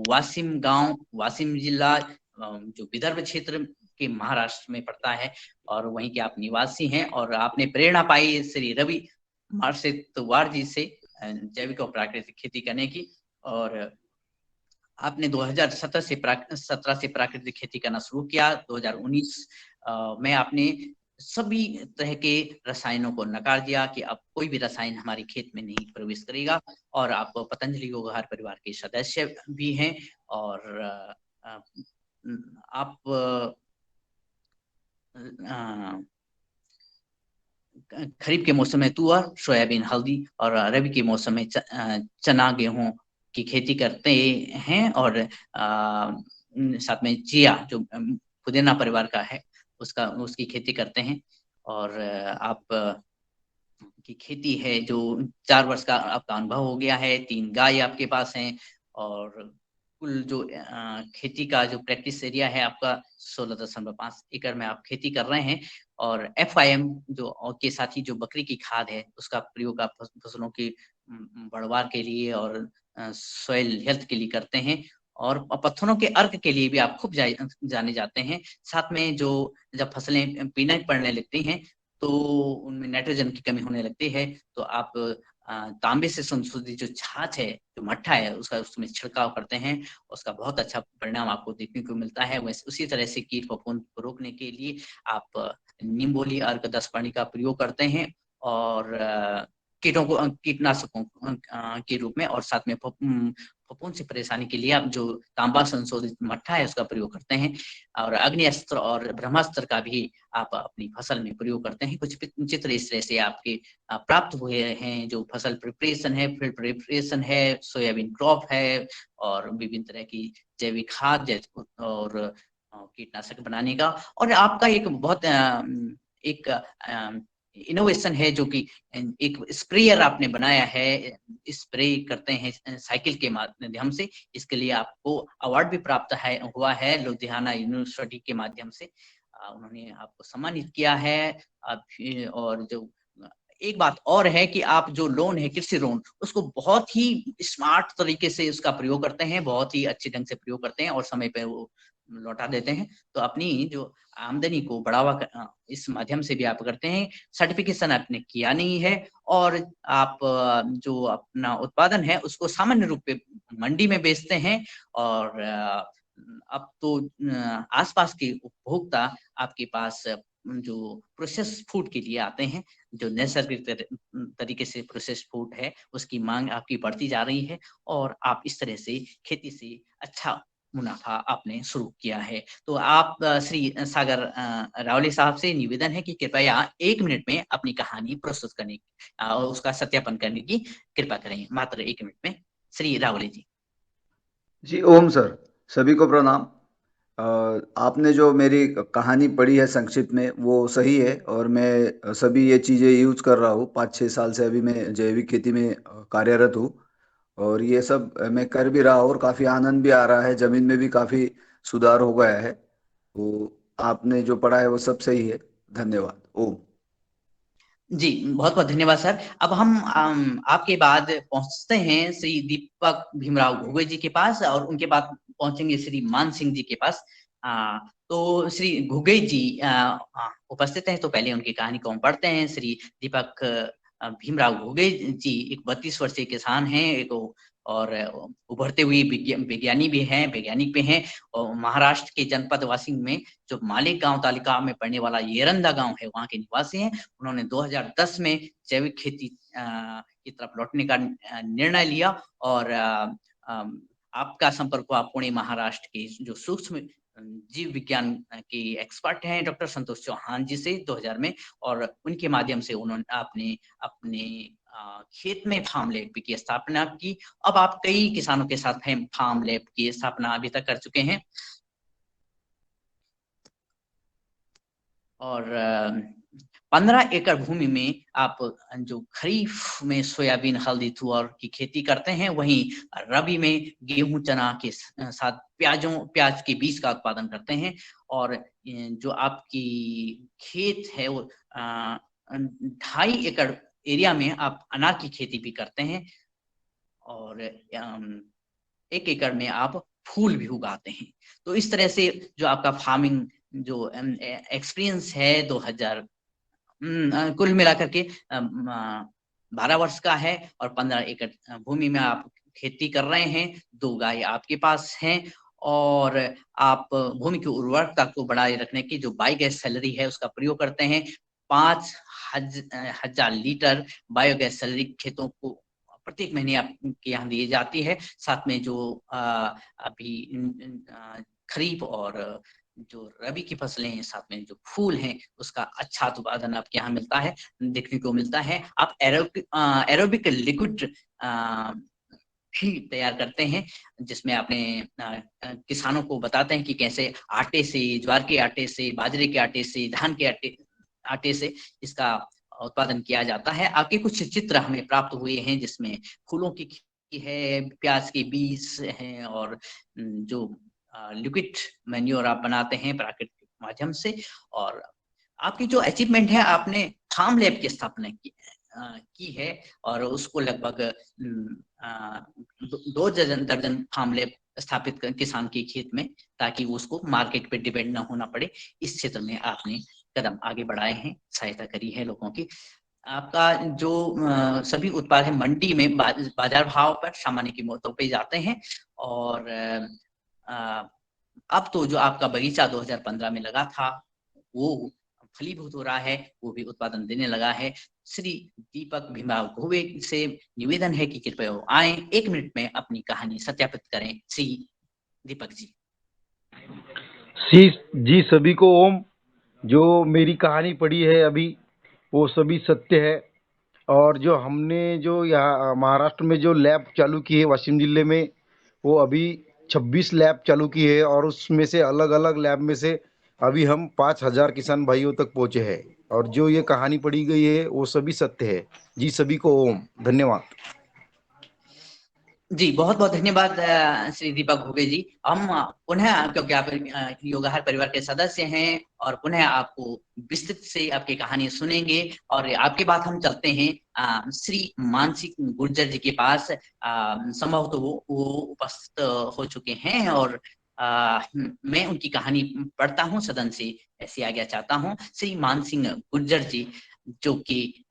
वासिम गांव, वासिम जिला जो विदर्भ क्षेत्र के महाराष्ट्र में पड़ता है और वहीं के आप निवासी हैं और आपने प्रेरणा पाई श्री रवि मार्सेतवार जी से जैविक और प्राकृतिक खेती करने की और आपने 2017 से प्राकृतिक खेती करना शुरू किया। 2019 में आपने सभी तरह के रसायनों को नकार दिया कि अब कोई भी रसायन हमारी खेत में नहीं प्रवेश करेगा और आप पतंजलि योग आहार परिवार के सदस्य भी हैं और आप खरीफ के मौसम में तुअर, सोयाबीन, हल्दी और रबी के मौसम में चना, गेहूं की खेती करते हैं और साथ में चिया जो पुदीना परिवार का है उसकी खेती करते हैं। और आप की खेती है जो 4 वर्ष का आपका अनुभव हो गया है, 3 गाय आपके पास हैं और कुल जो खेती का जो प्रैक्टिस एरिया है आपका 16.5 एकड़ में आप खेती कर रहे हैं और FIM जो के साथ ही जो बकरी की खाद है उसका प्रयोग आप फसलों की बढ़वार के लिए और सॉइल हेल्थ के लिए करते हैं और पत्थरों के अर्क के लिए भी आप खूब जाने जाते हैं। साथ में जो जब फसलें पीने पड़ने लगती हैं तो उनमें नाइट्रोजन की कमी होने लगती है तो आप तांबे से संशोधित जो छाछ है, जो मट्ठा है, उसमें छिड़काव करते हैं, उसका बहुत अच्छा परिणाम आपको देखने को मिलता है। वैसे उसी तरह से कीट फफूंद को रोकने के लिए आप निम्बोली अर्क 10 पानी का प्रयोग करते हैं और कीटों को कीटनाशकों के रूप में और साथ में फफूंद से परेशानी के लिए आप जो तांबा संशोधित मट्ठा है उसका प्रयोग करते हैं और अग्नि अस्त्र और ब्रह्मास्त्र का भी आप अपनी फसल में प्रयोग करते हैं। कुछ चित्र इस तरह से आपके प्राप्त हुए हैं जो फसल प्रिपरेशन है, फील्ड प्रिपरेशन है, सोयाबीन क्रॉप है और विभिन्न तरह की जैविक खाद और कीटनाशक बनाने का। और आपका एक बहुत एक इनोवेशन है जो कि एक स्प्रेयर आपने बनाया है, स्प्रे करते हैं साइकिल के माध्यम से, इसके लिए आपको अवार्ड भी प्राप्त हुआ है लुधियाना यूनिवर्सिटी के माध्यम से। उन्होंने आपको सम्मानित किया है। और जो एक बात और है कि आप जो लोन है कृषि लोन, उसको बहुत ही स्मार्ट तरीके से उसका प्रयोग करते हैं, बहुत ही अच्छे ढंग से प्रयोग करते हैं और समय पे वो लौटा देते हैं। तो अपनी जो आमदनी को बढ़ावा इस माध्यम से भी आप करते हैं। सर्टिफिकेशन आपने किया नहीं है और आप जो अपना उत्पादन है उसको सामान्य रूप पे मंडी में बेचते हैं। और अब तो आसपास के उपभोक्ता आपके पास जो प्रोसेस फूड के लिए आते हैं, जो नैसर्गिक तरीके से प्रोसेस फूड है, उसकी मांग आपकी बढ़ती जा रही है और आप इस तरह से खेती से अच्छा मुनाफा आपने शुरू किया है। तो आप श्री सागर रावले साहब से निवेदन है कि कृपया 1 मिनट में अपनी कहानी प्रस्तुत करने और उसका सत्यापन करने की कृपा करें, मात्र 1 मिनट में। श्री रावले जी। जी ओम सर, सभी को प्रणाम। आपने जो मेरी कहानी पढ़ी है संक्षिप्त में वो सही है और मैं सभी ये चीज़ें यूज कर रहा हूँ। 5-6 साल से अभी मैं जैविक खेती में कार्यरत हूँ और ये सब मैं कर भी रहा हूँ और काफ़ी आनंद भी आ रहा है। ज़मीन में भी काफ़ी सुधार हो गया है। तो आपने जो पढ़ा है वो सब सही है। धन्यवाद। ओम। जी, बहुत-बहुत धन्यवाद सर। अब हम आपके बाद पहुँचते हैं श्री दीपक भीमराव घुगे जी के पास और उनके बाद पहुँचेंगे श्री मान सिंह जी के पास। तो श्री घुगे जी उपस्थित हैं, तो पहले उनकी कहानी को हम पढ़ते हैं। श्री दीपक भीमराव घुगे जी एक 32 वर्षीय किसान हैं, एक और उभरते हुए विज्ञानी भी हैं, वैज्ञानिक भी हैं और महाराष्ट्र के जनपद वाशिंग में जो मालिक गांव तालुका में पड़ने वाला येरंदा गांव है, वहां के निवासी हैं। उन्होंने 2010 में जैविक खेती की तरफ लौटने का निर्णय लिया और आपका संपर्क हुआ पुणे महाराष्ट्र के जो सूक्ष्म जीव विज्ञान के एक्सपर्ट हैं डॉक्टर संतोष चौहान जी से 2000 में, और उनके माध्यम से उन्होंने अपने खेत में फार्म लैब की स्थापना की। अब आप कई किसानों के साथ फार्म लैब की स्थापना अभी तक कर चुके हैं और 15 एकड़ भूमि में आप जो खरीफ में सोयाबीन, हल्दी, तुअर की खेती करते हैं, वहीं रबी में गेहूं, चना के साथ प्याज के बीज का उत्पादन करते हैं। और जो आपकी खेत है वो 2.5 एकड़ एरिया में आप अनार की खेती भी करते हैं और 1 एकड़ में आप फूल भी उगाते हैं। तो इस तरह से जो आपका फार्मिंग जो एक्सपीरियंस है 2000 कुल मिलाकर के 12 वर्ष का है और 15 एकड़ भूमि में आप खेती कर रहे हैं। 2 गाय आपके पास हैं और आप भूमि की उर्वरकता को बनाए रखने की जो बायोगैस सैलरी है उसका प्रयोग करते हैं। 5,000 लीटर बायोगैस सैलरी खेतों को प्रत्येक महीने आपके यहाँ दी जाती है। साथ में जो अभी खरीफ और जो रबी की फसलें हैं, साथ में जो फूल हैं, उसका अच्छा उत्पादन आपके यहाँ मिलता है, देखने को मिलता है। आप एरोबिक लिक्विड फीड तैयार करते हैं, जिसमें आपने किसानों को बताते हैं कि कैसे आटे से, ज्वार के आटे से, बाजरे के आटे से, धान के आटे से इसका उत्पादन किया जाता है। आपके कुछ चित्र हमें प्राप्त हुए हैं जिसमें फूलों की खेती है, प्याज के बीज हैं और जो लिक्विड मैन्योर आप बनाते हैं प्राकृतिक माध्यम से। और आपकी जो अचीवमेंट है, आपने फार्म लैब की स्थापना की है और उसको लगभग 2 दर्जन फार्म लैब स्थापित कर किसान के खेत में, ताकि उसको मार्केट पे डिपेंड ना होना पड़े। इस क्षेत्र में आपने कदम आगे बढ़ाए हैं, सहायता करी है लोगों की। आपका जो सभी उत्पाद है मंडी में बाजार भाव पर सामान्य कीमतों पे जाते हैं और अब तो जो आपका बगीचा 2015 में लगा था वो फलीभूत हो रहा है, वो भी उत्पादन देने लगा है। श्री दीपक भीमराव घुगे से निवेदन है कि कृपया आए, 1 मिनट में अपनी कहानी सत्यापित करें। श्री दीपक जी। जी सभी को ओम। जो मेरी कहानी पढ़ी है अभी वो सभी सत्य है और जो हमने जो यहाँ महाराष्ट्र में जो लैब चालू की है वाशिम जिले में, वो अभी 26 लैब चालू की है और उसमें से अलग अलग लैब में से अभी हम 5,000 किसान भाइयों तक पहुँचे हैं। और जो ये कहानी पढ़ी गई है वो सभी सत्य है। जी सभी को ओम। धन्यवाद। जी बहुत बहुत धन्यवाद श्री दीपक घुगे जी। हम पुनः, क्योंकि आप योगाहार परिवार के सदस्य हैं, और पुनः आपको विस्तृत से आपकी कहानी सुनेंगे। और आपके बाद हम चलते हैं श्री मानसिंह गुर्जर जी के पास। संभव तो वो उपस्थित हो चुके हैं, और मैं उनकी कहानी पढ़ता हूँ, सदन से ऐसी आज्ञा चाहता हूँ। श्री मानसिंह गुर्जर जी, जो कि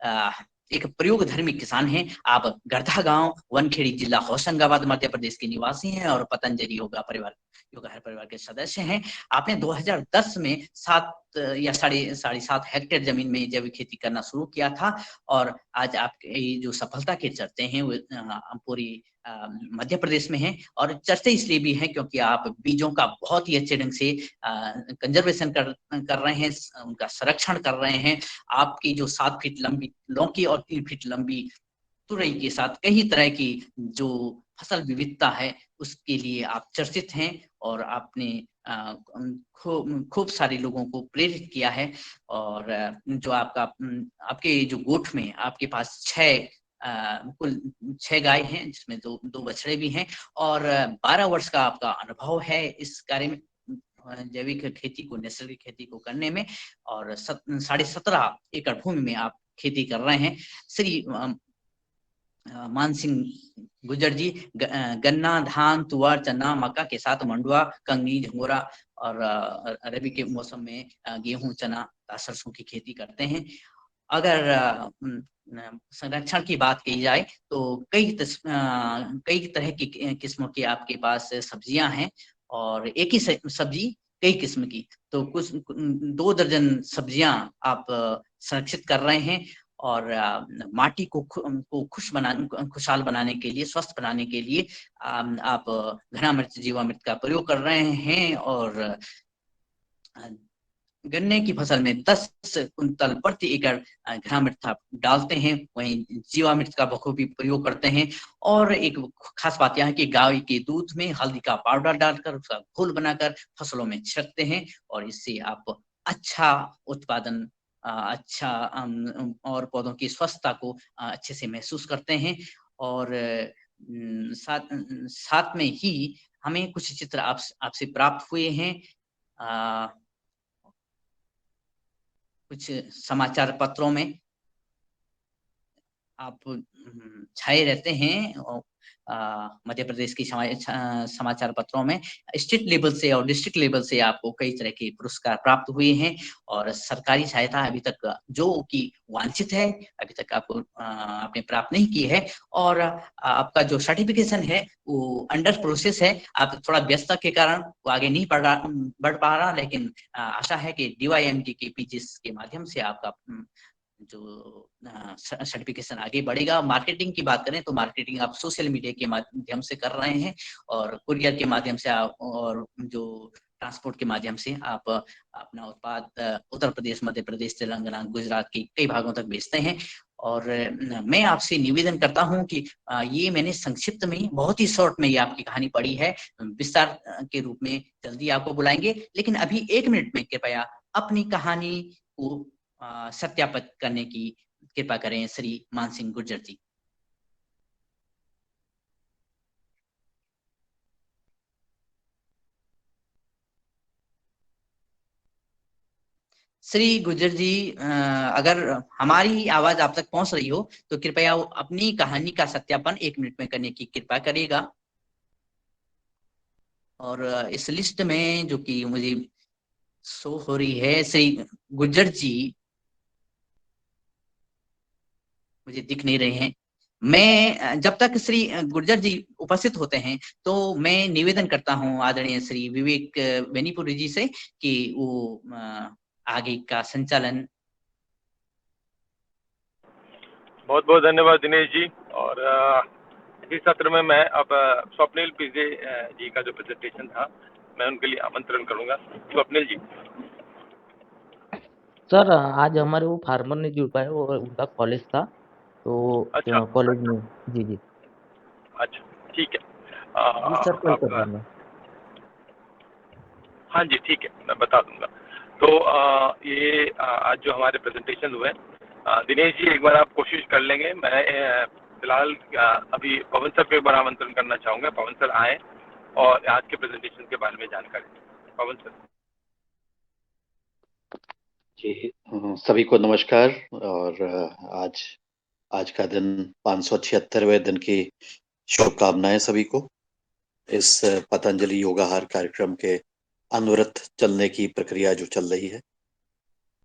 एक प्रयोगधर्मी किसान हैं। आप गर्धा गांव, वनखेड़ी जिला, होशंगाबाद, मध्य प्रदेश के निवासी हैं और पतंजलि योगाहार परिवार के सदस्य हैं। आपने 2010 में 7 या साढ़े 7 हेक्टेयर जमीन में जैविक खेती करना शुरू किया था, और आज आपके जो सफलता के चर्चे हैं वो पूरी मध्य प्रदेश में हैं। और चर्चे इसलिए भी हैं क्योंकि आप बीजों का बहुत ही अच्छे ढंग से कंजर्वेशन कर रहे हैं, उनका संरक्षण कर रहे हैं। आपकी जो 7 फीट लंबी लौकी और 3 फीट लंबी तुरई के साथ कई तरह की जो फसल विविधता है, उसके लिए आप चर्चित हैं। और आपने खूब सारे लोगों को प्रेरित किया है। और जो आपके जो गोठ में आपके पास कुल 6 गाय हैं, जिसमें दो बछड़े भी हैं, और 12 वर्ष का आपका अनुभव है इस कार्य में, जैविक खेती को, नैसर्गिक खेती को करने में। और 17.5 एकड़ भूमि में आप खेती कर रहे हैं। श्री मानसिंह गुर्जर जी गन्ना, धान, तुअर, चना, मक्का के साथ मंडुआ, कंगनी, झंगोरा और रबी के मौसम में गेहूं, चना, सरसों की खेती करते हैं। अगर संरक्षण की बात की जाए तो कई तरह की किस्मों की आपके पास सब्जियां हैं, और एक ही सब्जी कई किस्म की, तो कुछ 2 दर्जन सब्जियां आप संरक्षित कर रहे हैं। और माटी को खुशहाल बनाने के लिए, स्वस्थ बनाने के लिए आप घनामृत, जीवामृत का प्रयोग कर रहे हैं। और गन्ने की फसल में 10 कुंतल प्रति एकड़ घनामृत आप डालते हैं, वहीं जीवामृत का बखूबी प्रयोग करते हैं। और एक खास बात यह है कि गाय के दूध में हल्दी का पाउडर डालकर उसका घोल बनाकर फसलों में छिड़कते हैं, और इससे आप अच्छा उत्पादन, और पौधों की स्वस्थता को अच्छे से महसूस करते हैं। और साथ में ही हमें कुछ चित्र आपसे प्राप्त हुए हैं। कुछ समाचार पत्रों में आप छाए रहते हैं, मध्य प्रदेश की समाचार पत्रों में स्टेट लेवल से और डिस्ट्रिक्ट लेवल से आपको कई तरह के पुरस्कार प्राप्त हुए हैं। और सरकारी सहायता अभी तक जो कि वांछित है, अभी तक आपने प्राप्त नहीं की है। और आपका जो सर्टिफिकेशन है वो अंडर प्रोसेस है। आप थोड़ा व्यस्तता के कारण वो आगे नहीं बढ़ पा रहा, लेकिन आशा है कि DYMD के पेजेस के माध्यम से आपका जो सर्टिफिकेशन आगे बढ़ेगा। मार्केटिंग की बात करें तो मार्केटिंग आप सोशल मीडिया के माध्यम से कर रहे हैं, और कुरियर के माध्यम से और जो ट्रांसपोर्ट के माध्यम से आप अपना उत्पाद उत्तर प्रदेश, मध्य प्रदेश, तेलंगाना, गुजरात के कई भागों तक भेजते हैं। और मैं आपसे निवेदन करता हूं कि ये मैंने संक्षिप्त में, बहुत ही शॉर्ट में ये आपकी कहानी पढ़ी है। विस्तार के रूप में जल्दी आपको बुलाएंगे, लेकिन अभी 1 मिनट में कृपया अपनी कहानी को सत्यापित करने की कृपा करें श्री मानसिंह गुर्जर जी। श्री गुर्जर जी, अगर हमारी आवाज आप तक पहुंच रही हो तो कृपया अपनी कहानी का सत्यापन 1 मिनट में करने की कृपा करिएगा। और इस लिस्ट में जो कि मुझे शो हो रही है, श्री गुर्जर जी मुझे दिख नहीं रहे हैं। मैं जब तक श्री गुर्जर जी उपस्थित होते हैं तो मैं निवेदन करता हूं आदरणीय श्री विवेक बेनीपुरी जी से कि वो आगे का संचालन। बहुत बहुत धन्यवाद दिनेश जी। और इस सत्र में मैं अब स्वप्निल पीजे जी का जो प्रेजेंटेशन था, मैं उनके लिए आमंत्रण करूंगा। स्वप्निल जी। सर, आज हमारे वो फार्मर नहीं जुड़ पाए, वो उनका कॉलेज था, तो अच्छा। कॉलेज में। जी जी अच्छा, ठीक है। जी सर, कल कर रहा मैं। हाँ जी, ठीक है, मैं बता दूंगा। तो ये आज जो हमारे प्रेजेंटेशन हुए, दिनेश जी एक बार आप कोशिश कर लेंगे। मैं फिलहाल अभी पवन सर को एक बार आमंत्रण करना चाहूँगा, पवन सर आए और आज के प्रेजेंटेशन के बारे में जानकारी दें। पवन सर। जी, सभी को नमस्कार। और आज का दिन 576वें दिन की शुभकामनाएं सभी को। इस पतंजलि योगाहार कार्यक्रम के अनवरत चलने की प्रक्रिया जो चल रही है,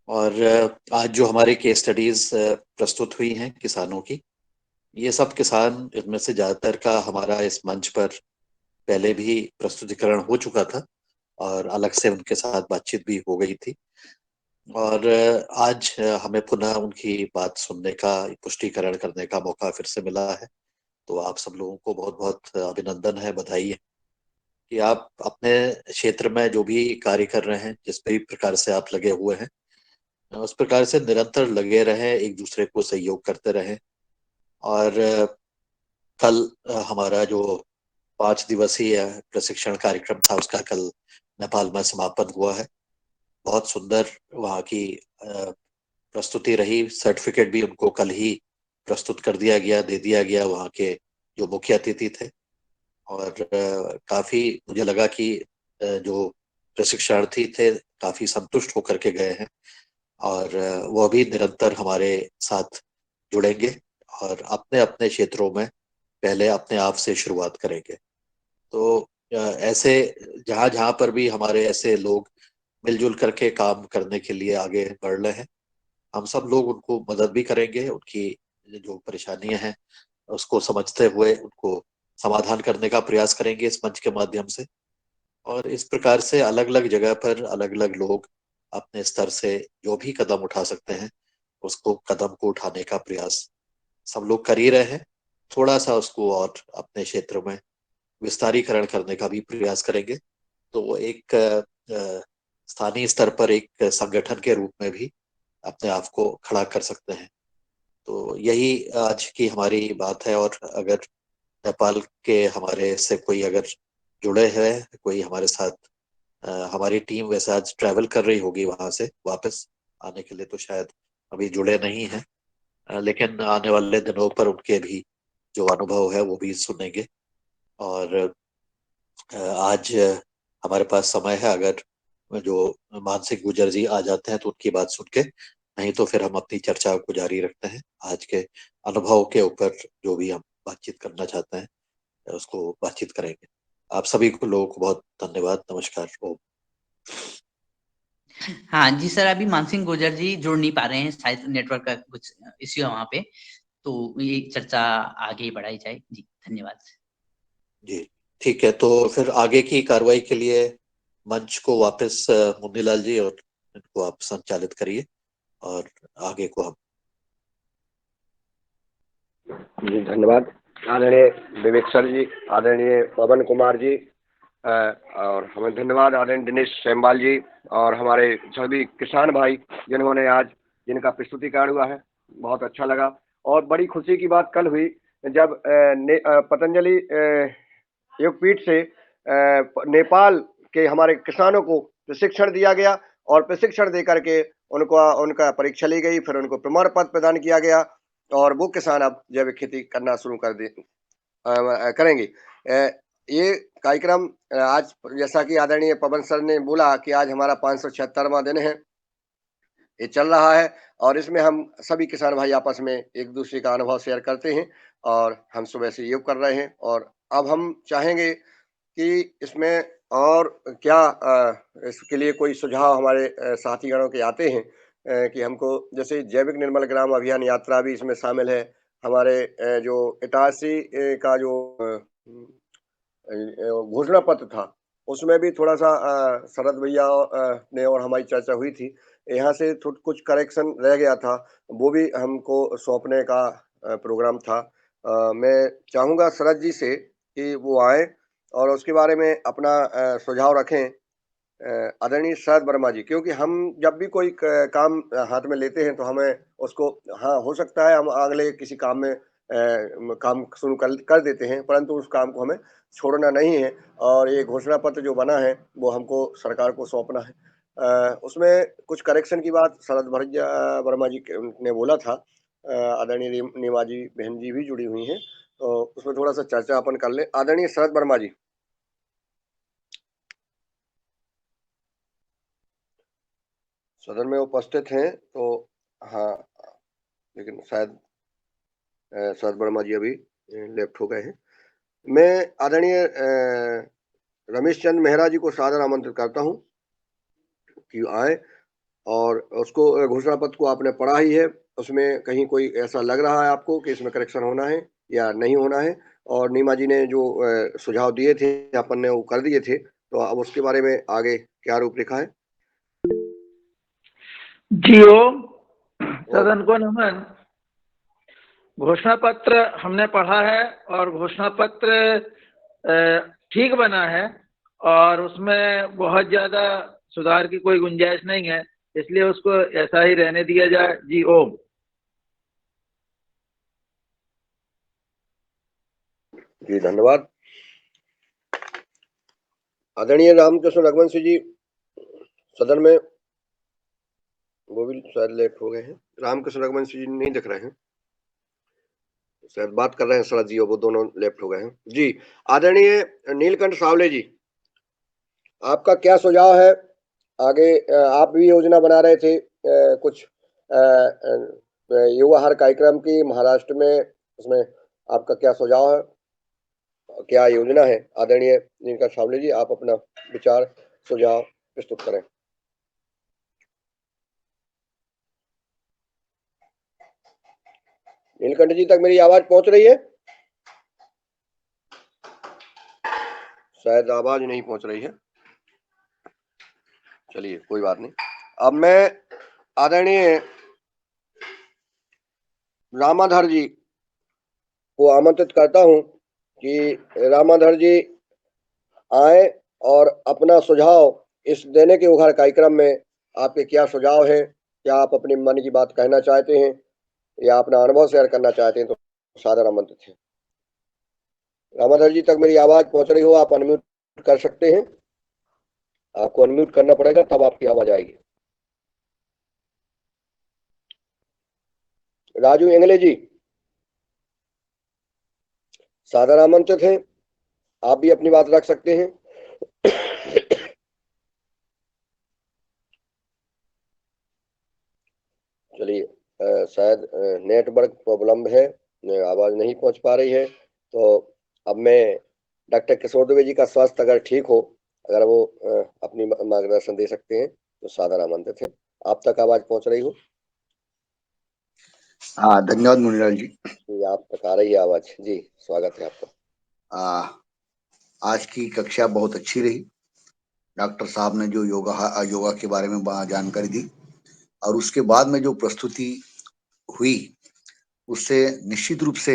और आज जो हमारे केस स्टडीज प्रस्तुत हुई हैं किसानों की, ये सब किसान, इनमें से ज्यादातर का हमारा इस मंच पर पहले भी प्रस्तुतिकरण हो चुका था और अलग से उनके साथ बातचीत भी हो गई थी। और आज हमें पुनः उनकी बात सुनने का, पुष्टिकरण करने का मौका फिर से मिला है। तो आप सब लोगों को बहुत बहुत अभिनंदन है, बधाई है कि आप अपने क्षेत्र में जो भी कार्य कर रहे हैं, जिस भी प्रकार से आप लगे हुए हैं, उस प्रकार से निरंतर लगे रहें, एक दूसरे को सहयोग करते रहें। और कल हमारा जो 5 दिवसीय प्रशिक्षण कार्यक्रम था, उसका कल नेपाल में समापन हुआ है। बहुत सुंदर वहाँ की प्रस्तुति रही। सर्टिफिकेट भी उनको कल ही प्रस्तुत कर दिया गया, दे दिया गया, वहाँ के जो मुख्य अतिथि थे। और काफी मुझे लगा कि जो प्रशिक्षणार्थी थे काफी संतुष्ट होकर के गए हैं, और वह भी निरंतर हमारे साथ जुड़ेंगे और अपने अपने क्षेत्रों में पहले अपने आप से शुरुआत करेंगे। तो ऐसे जहाँ जहाँ पर भी हमारे ऐसे लोग मिलजुल करके काम करने के लिए आगे बढ़ रहे हैं, हम सब लोग उनको मदद भी करेंगे। उनकी जो परेशानियां हैं उसको समझते हुए उनको समाधान करने का प्रयास करेंगे इस मंच के माध्यम से। और इस प्रकार से अलग अलग जगह पर अलग अलग लोग अपने स्तर से जो भी कदम उठा सकते हैं, उसको कदम को उठाने का प्रयास सब लोग कर ही रहे हैं। थोड़ा सा उसको और अपने क्षेत्र में विस्तारीकरण करने का भी प्रयास करेंगे, तो वो एक स्थानीय स्तर पर एक संगठन के रूप में भी अपने आप को खड़ा कर सकते हैं। तो यही आज की हमारी बात है। और अगर नेपाल के हमारे से कोई अगर जुड़े हैं, कोई हमारे साथ, हमारी टीम वैसे आज ट्रैवल कर रही होगी वहां से वापस आने के लिए, तो शायद अभी जुड़े नहीं हैं, लेकिन आने वाले दिनों पर उनके भी जो अनुभव है वो भी सुनेंगे। और आज हमारे पास समय है, अगर जो मानसिक गुर्जर जी आ जाते हैं तो उनकी बात सुन के, नहीं तो फिर हम अपनी चर्चा को जारी रखते हैं। आज के अनुभव के ऊपर जो भी हम बातचीत करना चाहते हैं उसको बातचीत करेंगे। आप सभी को लोगों को बहुत धन्यवाद। नमस्कार। ओम। हाँ जी सर, अभी मानसिंह गुर्जर जी जुड़ नहीं पा रहे हैं, शायद नेटवर्क का कुछ इश्यू है वहाँ पे, तो ये चर्चा आगे बढ़ाई जाए। जी धन्यवाद। जी ठीक है, तो फिर आगे की कार्रवाई के लिए मंच को वापस मुन्नीलाल जी और इनको आप संचालित करिए और आगे को हम। जी धन्यवाद आदरणीय विवेक सर जी, आदरणीय पवन कुमार जी, और हमें धन्यवाद आदरणीय दिनेश सेमवाल जी, और हमारे सभी किसान भाई जिन्होंने आज जिनका प्रस्तुतिकरण हुआ है, बहुत अच्छा लगा। और बड़ी खुशी की बात कल हुई जब पतंजलि योगपीठ से नेपाल के हमारे किसानों को प्रशिक्षण दिया गया, और प्रशिक्षण दे करके उनका परीक्षा ली गई, फिर उनको प्रमाण पत्र प्रदान किया गया, और वो किसान अब जैविक खेती करना शुरू करेंगे। ये कार्यक्रम आज जैसा कि आदरणीय पवन सर ने बोला कि आज हमारा 576वां दिन है, ये चल रहा है, और इसमें हम सभी किसान भाई आपस में एक दूसरे का अनुभव शेयर करते हैं, और हम सुबह से योग कर रहे हैं। और अब हम चाहेंगे कि इसमें और क्या इसके लिए कोई सुझाव हमारे साथीगणों के आते हैं, कि हमको जैसे जैविक निर्मल ग्राम अभियान यात्रा भी इसमें शामिल है। हमारे जो इटारसी का जो घोषणा पत्र था, उसमें भी थोड़ा सा शरद भैया ने और हमारी चर्चा हुई थी, यहाँ से कुछ करेक्शन रह गया था, वो भी हमको सौंपने का प्रोग्राम था। मैं चाहूँगा शरद जी से कि वो आए और उसके बारे में अपना सुझाव रखें, आदरणीय शरद वर्मा जी, क्योंकि हम जब भी कोई काम हाथ में लेते हैं तो हमें उसको, हाँ हो सकता है हम अगले किसी काम में काम शुरू कर देते हैं, परंतु उस काम को हमें छोड़ना नहीं है, और ये घोषणा पत्र जो बना है वो हमको सरकार को सौंपना है। उसमें कुछ करेक्शन की बात शरद वर्मा जी ने बोला था। आदरणीय नीमा जी बहन जी भी जुड़ी हुई हैं, तो उसमें थोड़ा सा चर्चा अपन कर लें। आदरणीय शरद वर्मा जी, सदन में उपस्थित हैं तो हाँ, लेकिन शायद शरद वर्मा जी अभी लेफ्ट हो गए हैं। मैं आदरणीय रमेश चंद मेहरा जी को सादर आमंत्रित करता हूं कि आए, और उसको घोषणा पत्र को आपने पढ़ा ही है, उसमें कहीं कोई ऐसा लग रहा है आपको कि इसमें करेक्शन होना है या नहीं होना है? और नीमा जी ने जो सुझाव दिए थे अपन ने वो कर दिए थे, तो अब उसके बारे में आगे क्या रूपरेखा है? जी ओम, सदन को नमन। घोषणा पत्र हमने पढ़ा है और घोषणा पत्र ठीक बना है और उसमें बहुत ज्यादा सुधार की कोई गुंजाइश नहीं है, इसलिए उसको ऐसा ही रहने दिया जाए। जी ओम। जी धन्यवाद। आदरणीय रामकृष्ण रघुवंशी जी सदन में, वो भी शायद लेट हो गए हैं। रामकृष्ण रघुवंशी जी नहीं दिख रहे हैं, शायद बात कर रहे हैं शरद जी, और वो दोनों लेफ्ट हो गए हैं। जी आदरणीय नीलकंठ सावले जी, आपका क्या सुझाव है? आगे आप भी योजना बना रहे थे कुछ युवा हर कार्यक्रम की महाराष्ट्र में, उसमें आपका क्या सुझाव है, क्या योजना है? आदरणीय नीलकंठ सावले जी, आप अपना विचार सुझाव प्रस्तुत करें। नीलकंठ जी तक मेरी आवाज पहुंच रही है? शायद आवाज नहीं पहुंच रही है, चलिए कोई बात नहीं। अब मैं आदरणीय रामाधर जी को आमंत्रित करता हूं कि रामाधर जी आए और अपना सुझाव इस देने के उघाड़ कार्यक्रम में आपके क्या सुझाव हैं, क्या आप अपनी मन की बात कहना चाहते हैं या अपना अनुभव शेयर करना चाहते हैं, तो सादर आमंत्रित है। रामाधर जी तक मेरी आवाज पहुंच रही हो, आप अनम्यूट कर सकते हैं, आपको अनम्यूट करना पड़ेगा तब आपकी आवाज आएगी। राजू एंगले जी सादर आमंत्रित हैं, आप भी अपनी बात रख सकते हैं। चलिए शायद नेटवर्क प्रॉब्लम है, आवाज नहीं पहुंच पा रही है। तो अब मैं डॉक्टर किशोर दुबे जी का स्वास्थ्य अगर ठीक हो, अगर वो अपनी मार्गदर्शन दे सकते हैं तो सादर आमंत्रित है। आप तक आवाज पहुंच रही हो? हाँ, धन्यवाद मुनिलाल जी। आप तक आ रही है आवाज? जी स्वागत है आपका। आज की कक्षा बहुत अच्छी रही। डॉक्टर साहब ने जो योगा के बारे में जानकारी दी और उसके बाद में जो प्रस्तुति हुई, उससे निश्चित रूप से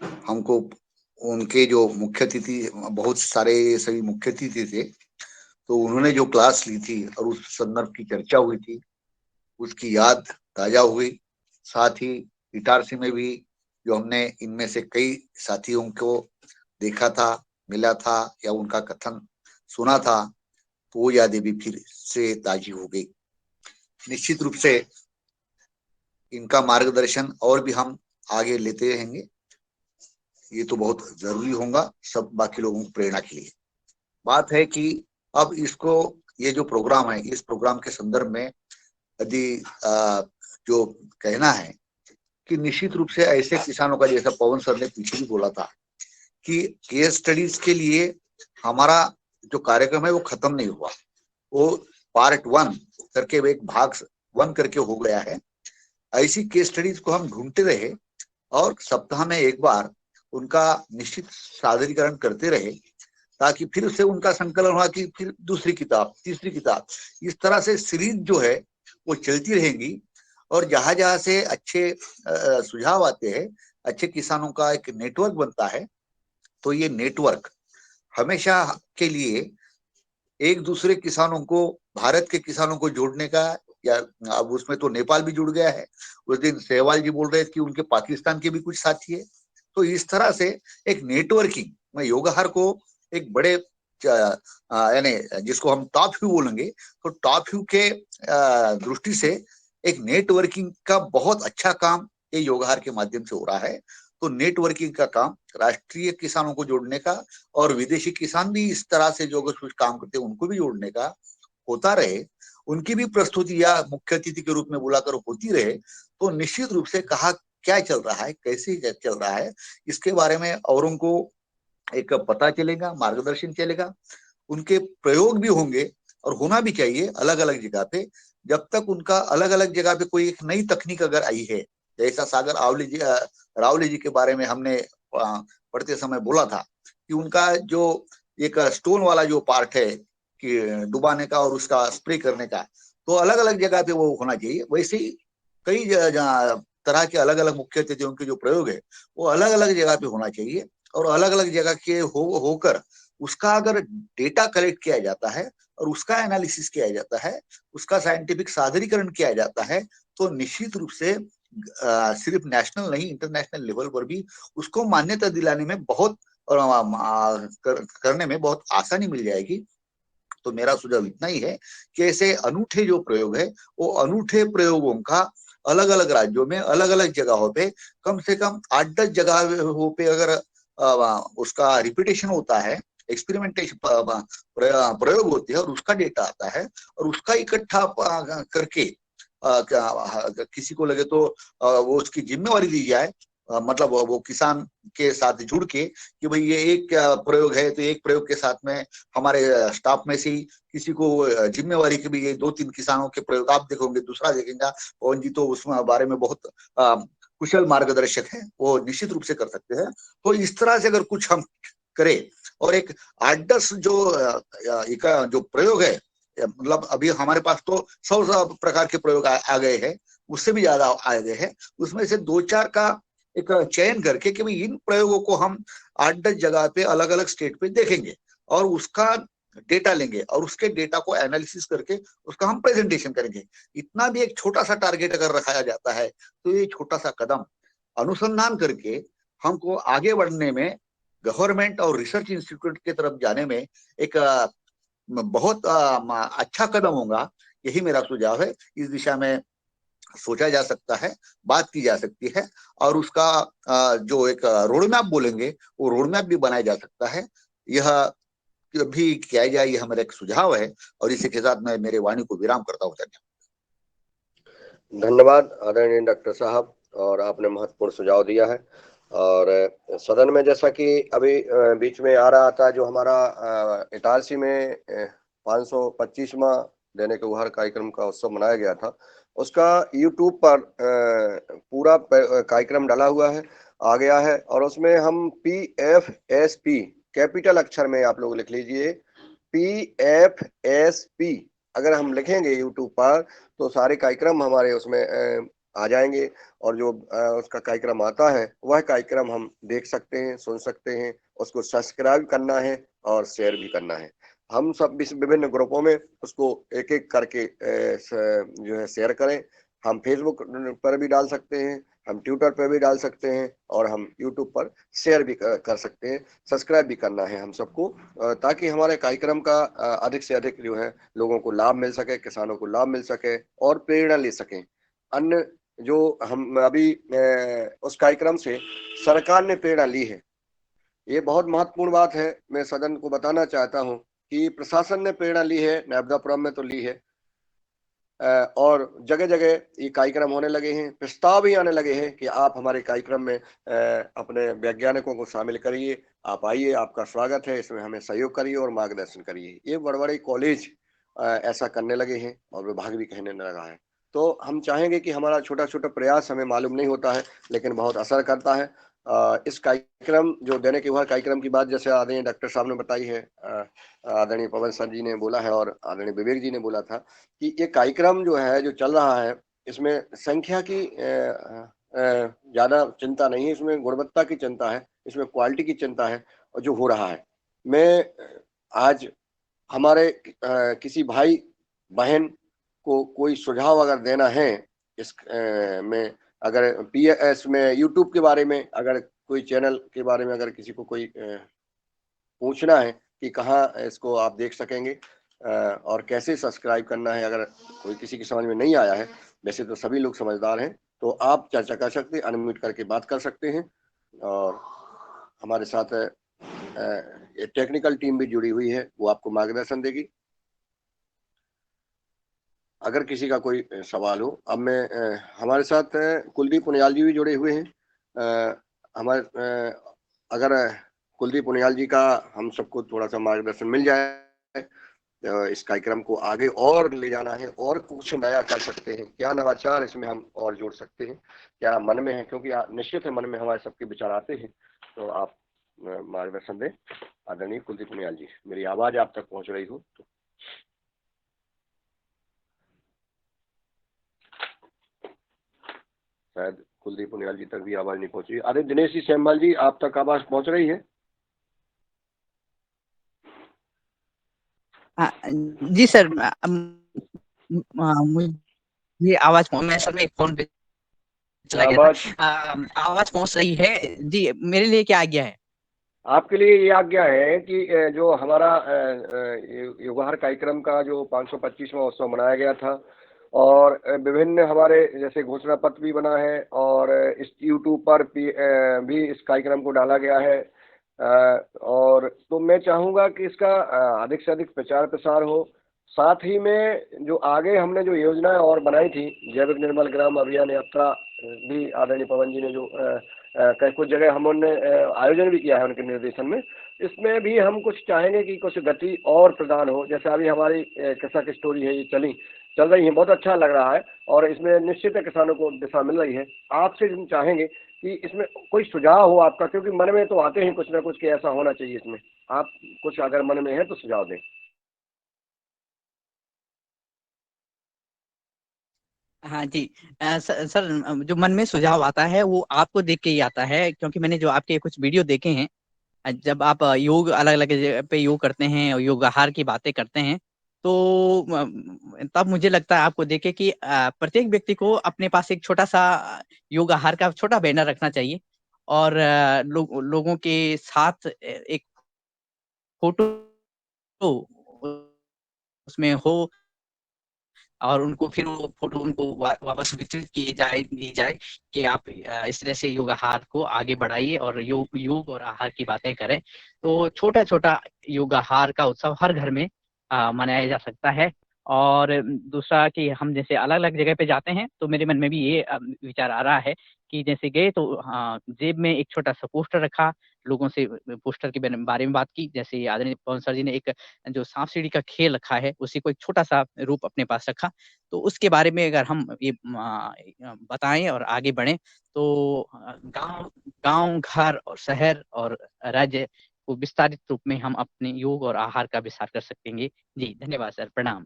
हमको उनके जो मुख्य अतिथि, बहुत सारे सभी मुख्य अतिथि थे, तो उन्होंने जो क्लास ली थी और उस संदर्भ की चर्चा हुई थी, उसकी याद ताजा हुई। साथ ही इटारसी में भी जो हमने इनमें से कई साथियों को देखा था, मिला था या उनका कथन सुना था, तो वो यादें भी फिर से ताजी हो गई। निश्चित रूप से इनका मार्गदर्शन और भी हम आगे लेते रहेंगे, ये तो बहुत जरूरी होगा सब बाकी लोगों को प्रेरणा के लिए। बात है कि अब इसको, ये जो प्रोग्राम है, इस प्रोग्राम के संदर्भ में यदि जो कहना है कि निश्चित रूप से ऐसे किसानों का, जैसा पवन सर ने पीछे भी बोला था कि केस स्टडीज के लिए हमारा जो कार्यक्रम है वो खत्म नहीं हुआ, वो पार्ट 1 करके, एक भाग 1 करके हो गया है। ऐसी केस स्टडीज को हम ढूंढते रहे और सप्ताह में एक बार उनका निश्चित सादरीकरण करते रहे, ताकि फिर उससे उनका संकलन हुआ कि फिर दूसरी किताब, तीसरी किताब, इस तरह से सीरीज जो है वो चलती रहेंगी। और जहां जहां से अच्छे सुझाव आते हैं, अच्छे किसानों का एक नेटवर्क बनता है, तो ये नेटवर्क हमेशा के लिए एक दूसरे किसानों को, भारत के किसानों को जोड़ने का, या अब उसमें तो नेपाल भी जुड़ गया है। उस दिन सहवाल जी बोल रहे थे कि उनके पाकिस्तान के भी कुछ साथी है। तो इस तरह से एक नेटवर्किंग, मैं योगाहार को एक बड़े यानी जिसको हम टॉप व्यू बोलेंगे, तो टॉप व्यू के दृष्टि से एक नेटवर्किंग का बहुत अच्छा काम ये योगहार के माध्यम से हो रहा है। तो नेटवर्किंग का काम, राष्ट्रीय किसानों को जोड़ने का और विदेशी किसान भी इस तरह से जो कुछ काम करते हैं उनको भी जोड़ने का होता रहे, उनकी भी प्रस्तुति या मुख्य अतिथि के रूप में बुलाकर होती रहे, तो निश्चित रूप से कहा क्या चल रहा है, कैसे चल रहा है, इसके बारे में औरों को एक पता चलेगा, मार्गदर्शन चलेगा, उनके प्रयोग भी होंगे और होना भी चाहिए अलग अलग जगह पे। जब तक उनका अलग अलग जगह पे कोई एक नई तकनीक अगर आई है, जैसा सागर रावले जी के बारे में हमने पढ़ते समय बोला था कि उनका जो एक स्टोन वाला जो पार्ट है कि डुबाने का और उसका स्प्रे करने का, तो अलग अलग जगह पे वो होना चाहिए। वैसे ही कई तरह के अलग अलग मुख्य अतिथियों के जो प्रयोग है वो अलग अलग जगह पे होना चाहिए और अलग अलग जगह के होकर उसका अगर डेटा कलेक्ट किया जाता है और उसका एनालिसिस किया जाता है, उसका साइंटिफिक सादरीकरण किया जाता है, तो निश्चित रूप से सिर्फ नेशनल नहीं, इंटरनेशनल लेवल पर भी उसको मान्यता दिलाने में बहुत करने में बहुत आसानी मिल जाएगी। तो मेरा सुझाव इतना ही है कि ऐसे अनूठे जो प्रयोग है वो अनूठे प्रयोगों का अलग अलग राज्यों में अलग अलग जगहों पे कम से कम 8-10 जगहों पे अगर उसका रिपीटेशन होता है, एक्सपेरिमेंटेशन प्रयोग होते हैं और उसका डेटा आता है और उसका इकट्ठा करके किसी को लगे तो वो उसकी जिम्मेवारी दी जाए, मतलब वो किसान के साथ जुड़ के कि भाई ये एक प्रयोग है तो एक प्रयोग के साथ में हमारे स्टाफ में से ही किसी को जिम्मेवारी की भी, ये 2-3 किसानों के प्रयोग आप देखोगे, दूसरा देखेंगे, पवन जी तो उस बारे में बहुत कुशल मार्गदर्शक है, वो निश्चित रूप से कर सकते हैं। तो इस तरह से अगर कुछ हम करें और एक 8-10 जो प्रयोग है, मतलब अभी हमारे पास तो 100 प्रकार के प्रयोग आ गए हैं, उससे भी ज्यादा आ गए हैं, उसमें से 2-4 का एक चयन करके कि भाई इन प्रयोगों को हम 8-10 जगह पे अलग अलग स्टेट पे देखेंगे और उसका डेटा लेंगे और उसके डेटा को एनालिसिस करके उसका हम प्रेजेंटेशन करेंगे। इतना भी एक छोटा सा टारगेट अगर रखाया जाता है तो ये छोटा सा कदम अनुसंधान करके हमको आगे बढ़ने में, गवर्नमेंट और रिसर्च इंस्टीट्यूट की तरफ जाने में एक बहुत अच्छा कदम होगा। यही मेरा सुझाव है। इस दिशा में सोचा जा सकता है, बात की जा सकती है और उसका जो एक रोड मैप बोलेंगे वो रोड मैप भी बनाया जा सकता है। यह भी किया जाए, यह मेरा एक सुझाव है और इसी के साथ मैं मेरे वाणी को विराम करता हूँ। धन्यवाद आदरणीय डॉक्टर साहब, और आपने महत्वपूर्ण सुझाव दिया है। और सदन में जैसा कि अभी बीच में आ रहा था, जो हमारा इटारसी में 525वां दैनिक उपहार कार्यक्रम का उत्सव मनाया गया था, उसका यूट्यूब पर पूरा कार्यक्रम डाला हुआ है, आ गया है, और उसमें हम PFSP कैपिटल अक्षर में आप लोग लिख लीजिए, PFSP अगर हम लिखेंगे यूट्यूब पर तो सारे कार्यक्रम हमारे उसमें आ जाएंगे, और जो उसका कार्यक्रम आता है वह कार्यक्रम हम देख सकते हैं, सुन सकते हैं, उसको सब्सक्राइब करना है और शेयर भी करना है। हम सब विभिन्न ग्रुपों में उसको एक एक करके जो है शेयर करें। हम फेसबुक पर भी डाल सकते हैं, हम ट्विटर पर भी डाल सकते हैं, और हम यूट्यूब पर शेयर भी कर सकते हैं। सब्सक्राइब भी करना है हम सबको, ताकि हमारे कार्यक्रम का अधिक से अधिक जो है लोगों को लाभ मिल सके, किसानों को लाभ मिल सके और प्रेरणा ले सकें। अन्य जो हम अभी उस कार्यक्रम से सरकार ने प्रेरणा ली है, ये बहुत महत्वपूर्ण बात है। मैं सदन को बताना चाहता हूं कि प्रशासन ने प्रेरणा ली है, नर्मदापुरम में तो ली है, और जगह जगह ये कार्यक्रम होने लगे हैं, प्रस्ताव भी आने लगे हैं कि आप हमारे कार्यक्रम में अपने वैज्ञानिकों को शामिल करिए, आप आइए, आपका स्वागत है, इसमें हमें सहयोग करिए और मार्गदर्शन करिए। ये बड़े बड़े कॉलेज ऐसा करने लगे हैं और विभाग भी कहने लगा है। तो हम चाहेंगे कि हमारा छोटा छोटा प्रयास, हमें मालूम नहीं होता है लेकिन बहुत असर करता है। इस कार्यक्रम, जो दैनिक उपहार कार्यक्रम की बात जैसे आदरणीय डॉक्टर साहब ने बताई है, आदरणीय पवन सर जी ने बोला है और आदरणीय विवेक जी ने बोला था कि ये कार्यक्रम जो है, जो चल रहा है, इसमें संख्या की ज्यादा चिंता नहीं है, इसमें गुणवत्ता की चिंता है, इसमें क्वालिटी की चिंता है, और जो हो रहा है। मैं आज हमारे किसी भाई बहन को कोई सुझाव अगर देना है इस में, अगर PS में यूट्यूब के बारे में, अगर कोई चैनल के बारे में अगर किसी को कोई पूछना है, कि कहाँ इसको आप देख सकेंगे और कैसे सब्सक्राइब करना है। अगर कोई किसी की समझ में नहीं आया है, वैसे तो सभी लोग समझदार हैं, तो आप चर्चा कर सकते हैं, अनम्यूट करके बात कर सकते हैं। और हमारे साथ टेक्निकल टीम भी जुड़ी हुई है, वो आपको मार्गदर्शन देगी अगर किसी का कोई सवाल हो। अब मैं हमारे साथ कुलदीप पुनियाल जी भी जुड़े हुए हैं। हमारे अगर कुलदीप पुनियाल जी का हम सबको थोड़ा सा मार्गदर्शन मिल जाए, इस कार्यक्रम को आगे और ले जाना है और कुछ नया कर सकते हैं, क्या नवाचार इसमें हम और जोड़ सकते हैं, क्या मन में है, क्योंकि निश्चित है मन में हमारे सबके विचार आते हैं, तो आप मार्गदर्शन दें। आदरणीय कुलदीप पुनियाल जी, मेरी आवाज आप तक पहुंच रही हो तो। शायद कुलदीप पुनियाल जी तक भी आवाज नहीं पहुंच रही। अरे दिनेश जी सेमवाल जी, आप तक आवाज पहुंच रही है? जी सर, मुझे आवाज मैं सर में फोन पे चला गया था। आवाज पहुंच रही है जी। मेरे लिए क्या आज्ञा है? आपके लिए ये आज्ञा है कि जो हमारा युगहर कार्यक्रम का जो 525वां उत्सव मनाया गया था और विभिन्न हमारे जैसे घोषणा पत्र भी बना है और इस यूट्यूब पर भी इस कार्यक्रम को डाला गया है, और तो मैं चाहूँगा कि इसका अधिक से अधिक प्रचार प्रसार हो। साथ ही में जो आगे हमने जो योजनाएं और बनाई थी, जैविक निर्मल ग्राम अभियान यात्रा भी आदरणीय पवन जी ने जो कई कुछ जगह हमने आयोजन भी किया है उनके निर्देशन में, इसमें भी हम कुछ चाहेंगे कि कुछ गति और प्रदान हो। जैसे अभी हमारी कृषक स्टोरी है, ये चल रही है, बहुत अच्छा लग रहा है और इसमें निश्चित है किसानों को दिशा मिल रही है। आपसे हम चाहेंगे कि इसमें कोई सुझाव हो आपका, क्योंकि मन में तो आते हैं कुछ ना कुछ कि ऐसा होना चाहिए इसमें, आप कुछ अगर मन में है तो सुझाव दें। हाँ जी। सर, जो मन में सुझाव आता है वो आपको देख के ही आता है, क्योंकि मैंने जो आपके कुछ वीडियो देखे हैं, जब आप योग अलग अलग जगह पे योग करते हैं और योग आहार की बातें करते हैं, तो तब मुझे लगता है आपको देखे कि प्रत्येक व्यक्ति को अपने पास एक छोटा सा योग आहार का छोटा बैनर रखना चाहिए और लोगों के साथ एक फोटो उसमें हो और उनको फिर वो फोटो उनको वापस वितरित दी जाए कि आप इस तरह से योग आहार को आगे बढ़ाइए और योग और आहार की बातें करें। तो छोटा छोटा योग आहार का उत्सव हर घर में मनाया जा सकता है। और दूसरा कि हम जैसे अलग अलग जगह पे जाते हैं, तो मेरे मन में भी ये विचार आ रहा है कि जैसे गए तो जेब में एक छोटा सा पोस्टर रखा, लोगों से पोस्टर के बारे में बात की। जैसे आदरणीय पवन सर जी ने एक जो सांप सीढ़ी का खेल रखा है, उसी को एक छोटा सा रूप अपने पास रखा, तो उसके बारे में अगर हम ये बताएं और आगे बढ़ें, तो गांव गांव घर और शहर और राज्य को विस्तारित रूप में हम अपने योग और आहार का विस्तार कर सकेंगे। जी धन्यवाद सर, प्रणाम।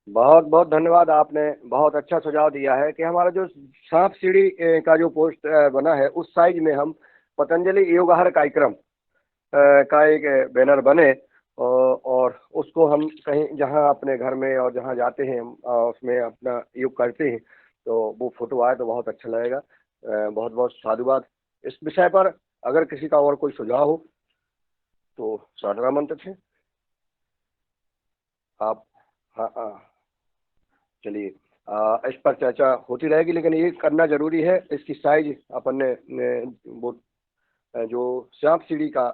बहुत बहुत धन्यवाद, आपने बहुत अच्छा सुझाव दिया है कि हमारा जो सांप सीढ़ी का जो पोस्ट बना है उस साइज में हम पतंजलि योग आहार कार्यक्रम का एक बैनर बने और उसको हम कहीं जहां अपने घर में और जहां जाते हैं उसमें अपना योग करते हैं, तो वो फोटो आए तो बहुत अच्छा लगेगा। बहुत बहुत साधुवाद। इस विषय पर अगर किसी का और कोई सुझाव हो तो सादर आमंत्रित है आप। हाँ, चलिए, इस पर चर्चा होती रहेगी, लेकिन ये करना जरूरी है। इसकी साइज अपन ने वो जो सांप सीढ़ी का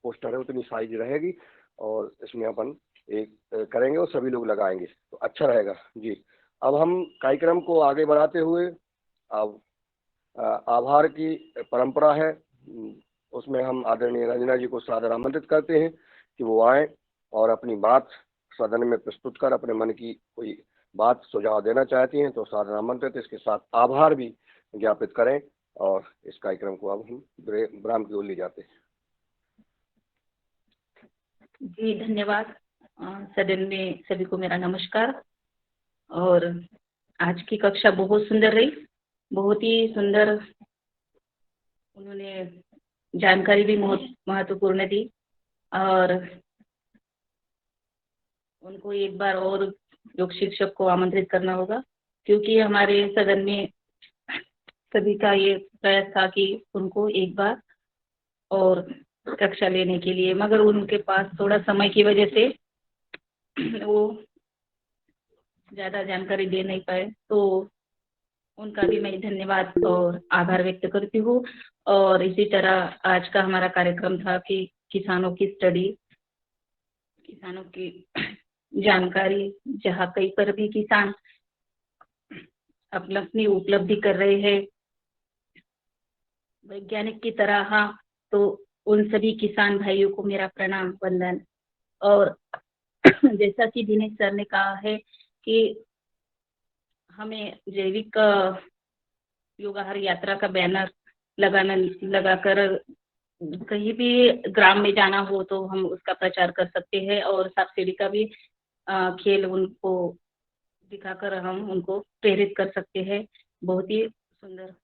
पोस्टर है उतनी साइज रहेगी और इसमें अपन एक करेंगे और सभी लोग लगाएंगे तो अच्छा रहेगा जी। अब हम कार्यक्रम को आगे बढ़ाते हुए, अब आभार की परंपरा है, उसमें हम आदरणीय रंजना जी को सादर आमंत्रित करते हैं कि वो आए और अपनी बात सदन में प्रस्तुत कर अपने मन की कोई बात सुझाव देना चाहती हैं तो सादर आमंत्रित, इसके साथ आभार भी ज्ञापित करें और इस कार्यक्रम को अब हम विराम की ओर ले जाते हैं। जी धन्यवाद। सदन में सभी को मेरा नमस्कार। और आज की कक्षा बहुत सुंदर रही, बहुत ही सुंदर, उन्होंने जानकारी भी महत्वपूर्ण दी और उनको एक बार और योग शिक्षक को आमंत्रित करना होगा, क्योंकि हमारे सदन में सभी का ये प्रयास था कि उनको एक बार और कक्षा लेने के लिए, मगर उनके पास थोड़ा समय की वजह से वो ज़्यादा जानकारी दे नहीं पाए, तो उनका भी मैं धन्यवाद और आभार व्यक्त करती हूँ। और इसी तरह आज का हमारा कार्यक्रम था कि किसानों की स्टडी, किसानों की जानकारी, जहाँ कहीं पर भी किसान अपनी उपलब्धि कर रहे हैं वैज्ञानिक की तरह, हाँ, तो उन सभी किसान भाइयों को मेरा प्रणाम वंदन। और जैसा कि दिनेश सर ने कहा है कि हमें जैविक योगाहार यात्रा का बैनर लगाकर कहीं भी ग्राम में जाना हो तो हम उसका प्रचार कर सकते हैं, और सांप सीढ़ी का भी खेल उनको दिखाकर हम उनको प्रेरित कर सकते हैं। बहुत ही सुंदर।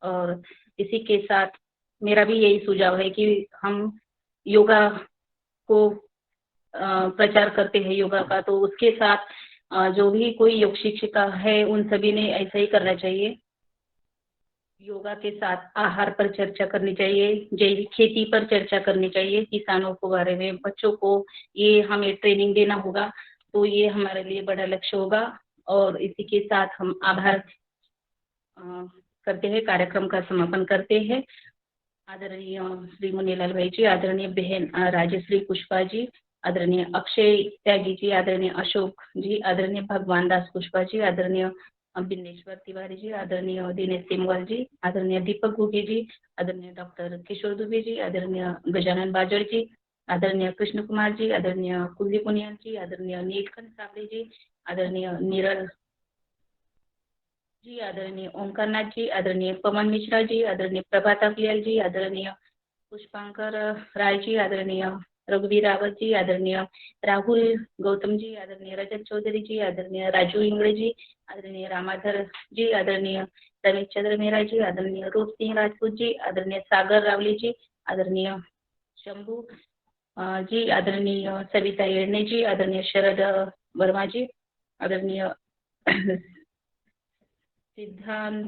और इसी के साथ मेरा भी यही सुझाव है कि हम योगा को प्रचार करते हैं योगा का, तो उसके साथ जो भी कोई योग शिक्षिका है उन सभी ने ऐसा ही करना चाहिए। योगा के साथ आहार पर चर्चा करनी चाहिए, जैविक खेती पर चर्चा करनी चाहिए, किसानों के बारे में, बच्चों को ये हमें ट्रेनिंग देना होगा, तो ये हमारे लिए बड़ा लक्ष्य होगा। और इसी के साथ हम आभार करते हैं, कार्यक्रम का समापन करते हैं। आदरणीय श्री मुनीलाल भाई जी, आदरणीय बहन राजश्री पुष्पा जी, आदरणीय अक्षय त्यागी जी, आदरणीय अशोक जी, आदरणीय भगवान दास पुष्पा जी, आदरणीय बिंदेश्वर तिवारी जी, आदरणीय दिनेश सिमवाल जी, आदरणीय दीपक घुगे जी, आदरणीय डॉक्टर किशोर दुबे जी, आदरणीय गजानन बाजड़ जी, आदरणीय कृष्ण कुमार जी, आदरणीय कुलदीप पुनियाल जी, आदरणीय नीलकंठ साबले जी, आदरणीय नीरल जी, आदरणीय ओमकार नाथ जी, आदरणीय पवन मिश्रा जी, आदरणीय प्रभात अग्रवाल जी, आदरणीय पुष्पांकर राय जी, आदरणीय रघुवीर रावत जी, आदरणीय राहुल गौतम जी, आदरणीय रजत चौधरी जी, आदरणीय राजू इंगड़े जी, आदरणीय रामाधर जी, आदरणीय रमेश चंद्र मेहरा जी, आदरणीय रूप सिंह राजपूत जी, आदरणीय सागर रावली जी, आदरणीय शंभू जी, आदरणीय सविता येड़ने जी, आदरणीय शरद वर्मा जी, आदरणीय सिद्धांत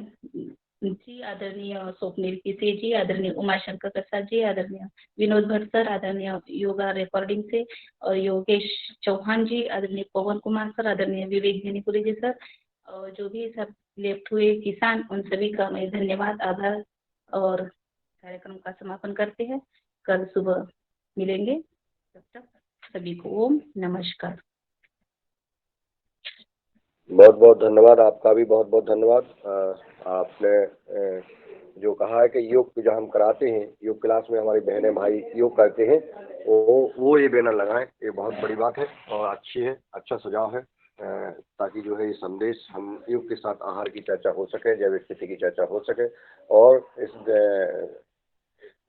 जी, आदरणीय स्वप्निल पिसे जी, आदरणीय उमाशंकर प्रसाद जी, आदरणीय विनोद भट्ट सर, आदरणीय योगा रिकॉर्डिंग से और योगेश चौहान जी, आदरणीय पवन कुमार सर, आदरणीय विवेक जैनीपुरी जी सर, और जो भी सब लेफ्ट हुए किसान, उन सभी का मैं धन्यवाद आभार और कार्यक्रम का समापन करते हैं। कल सुबह मिलेंगे, तब तक सभी को ओम नमस्कार। बहुत बहुत धन्यवाद, आपका भी बहुत बहुत धन्यवाद। आपने जो कहा है कि योग जो हम कराते हैं, योग क्लास में हमारी बहनें भाई योग करते हैं, वो ये बैनर लगाएं, ये बहुत बड़ी बात है और अच्छी है, अच्छा सुझाव है, ताकि जो है ये संदेश हम योग के साथ आहार की चर्चा हो सके, जैविक खेती की चर्चा हो सके और इस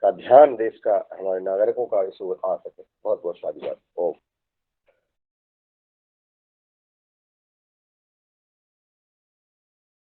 का ध्यान देश का, हमारे नागरिकों का इस ओर आ सके। बहुत बहुत साधुवाद। ओम।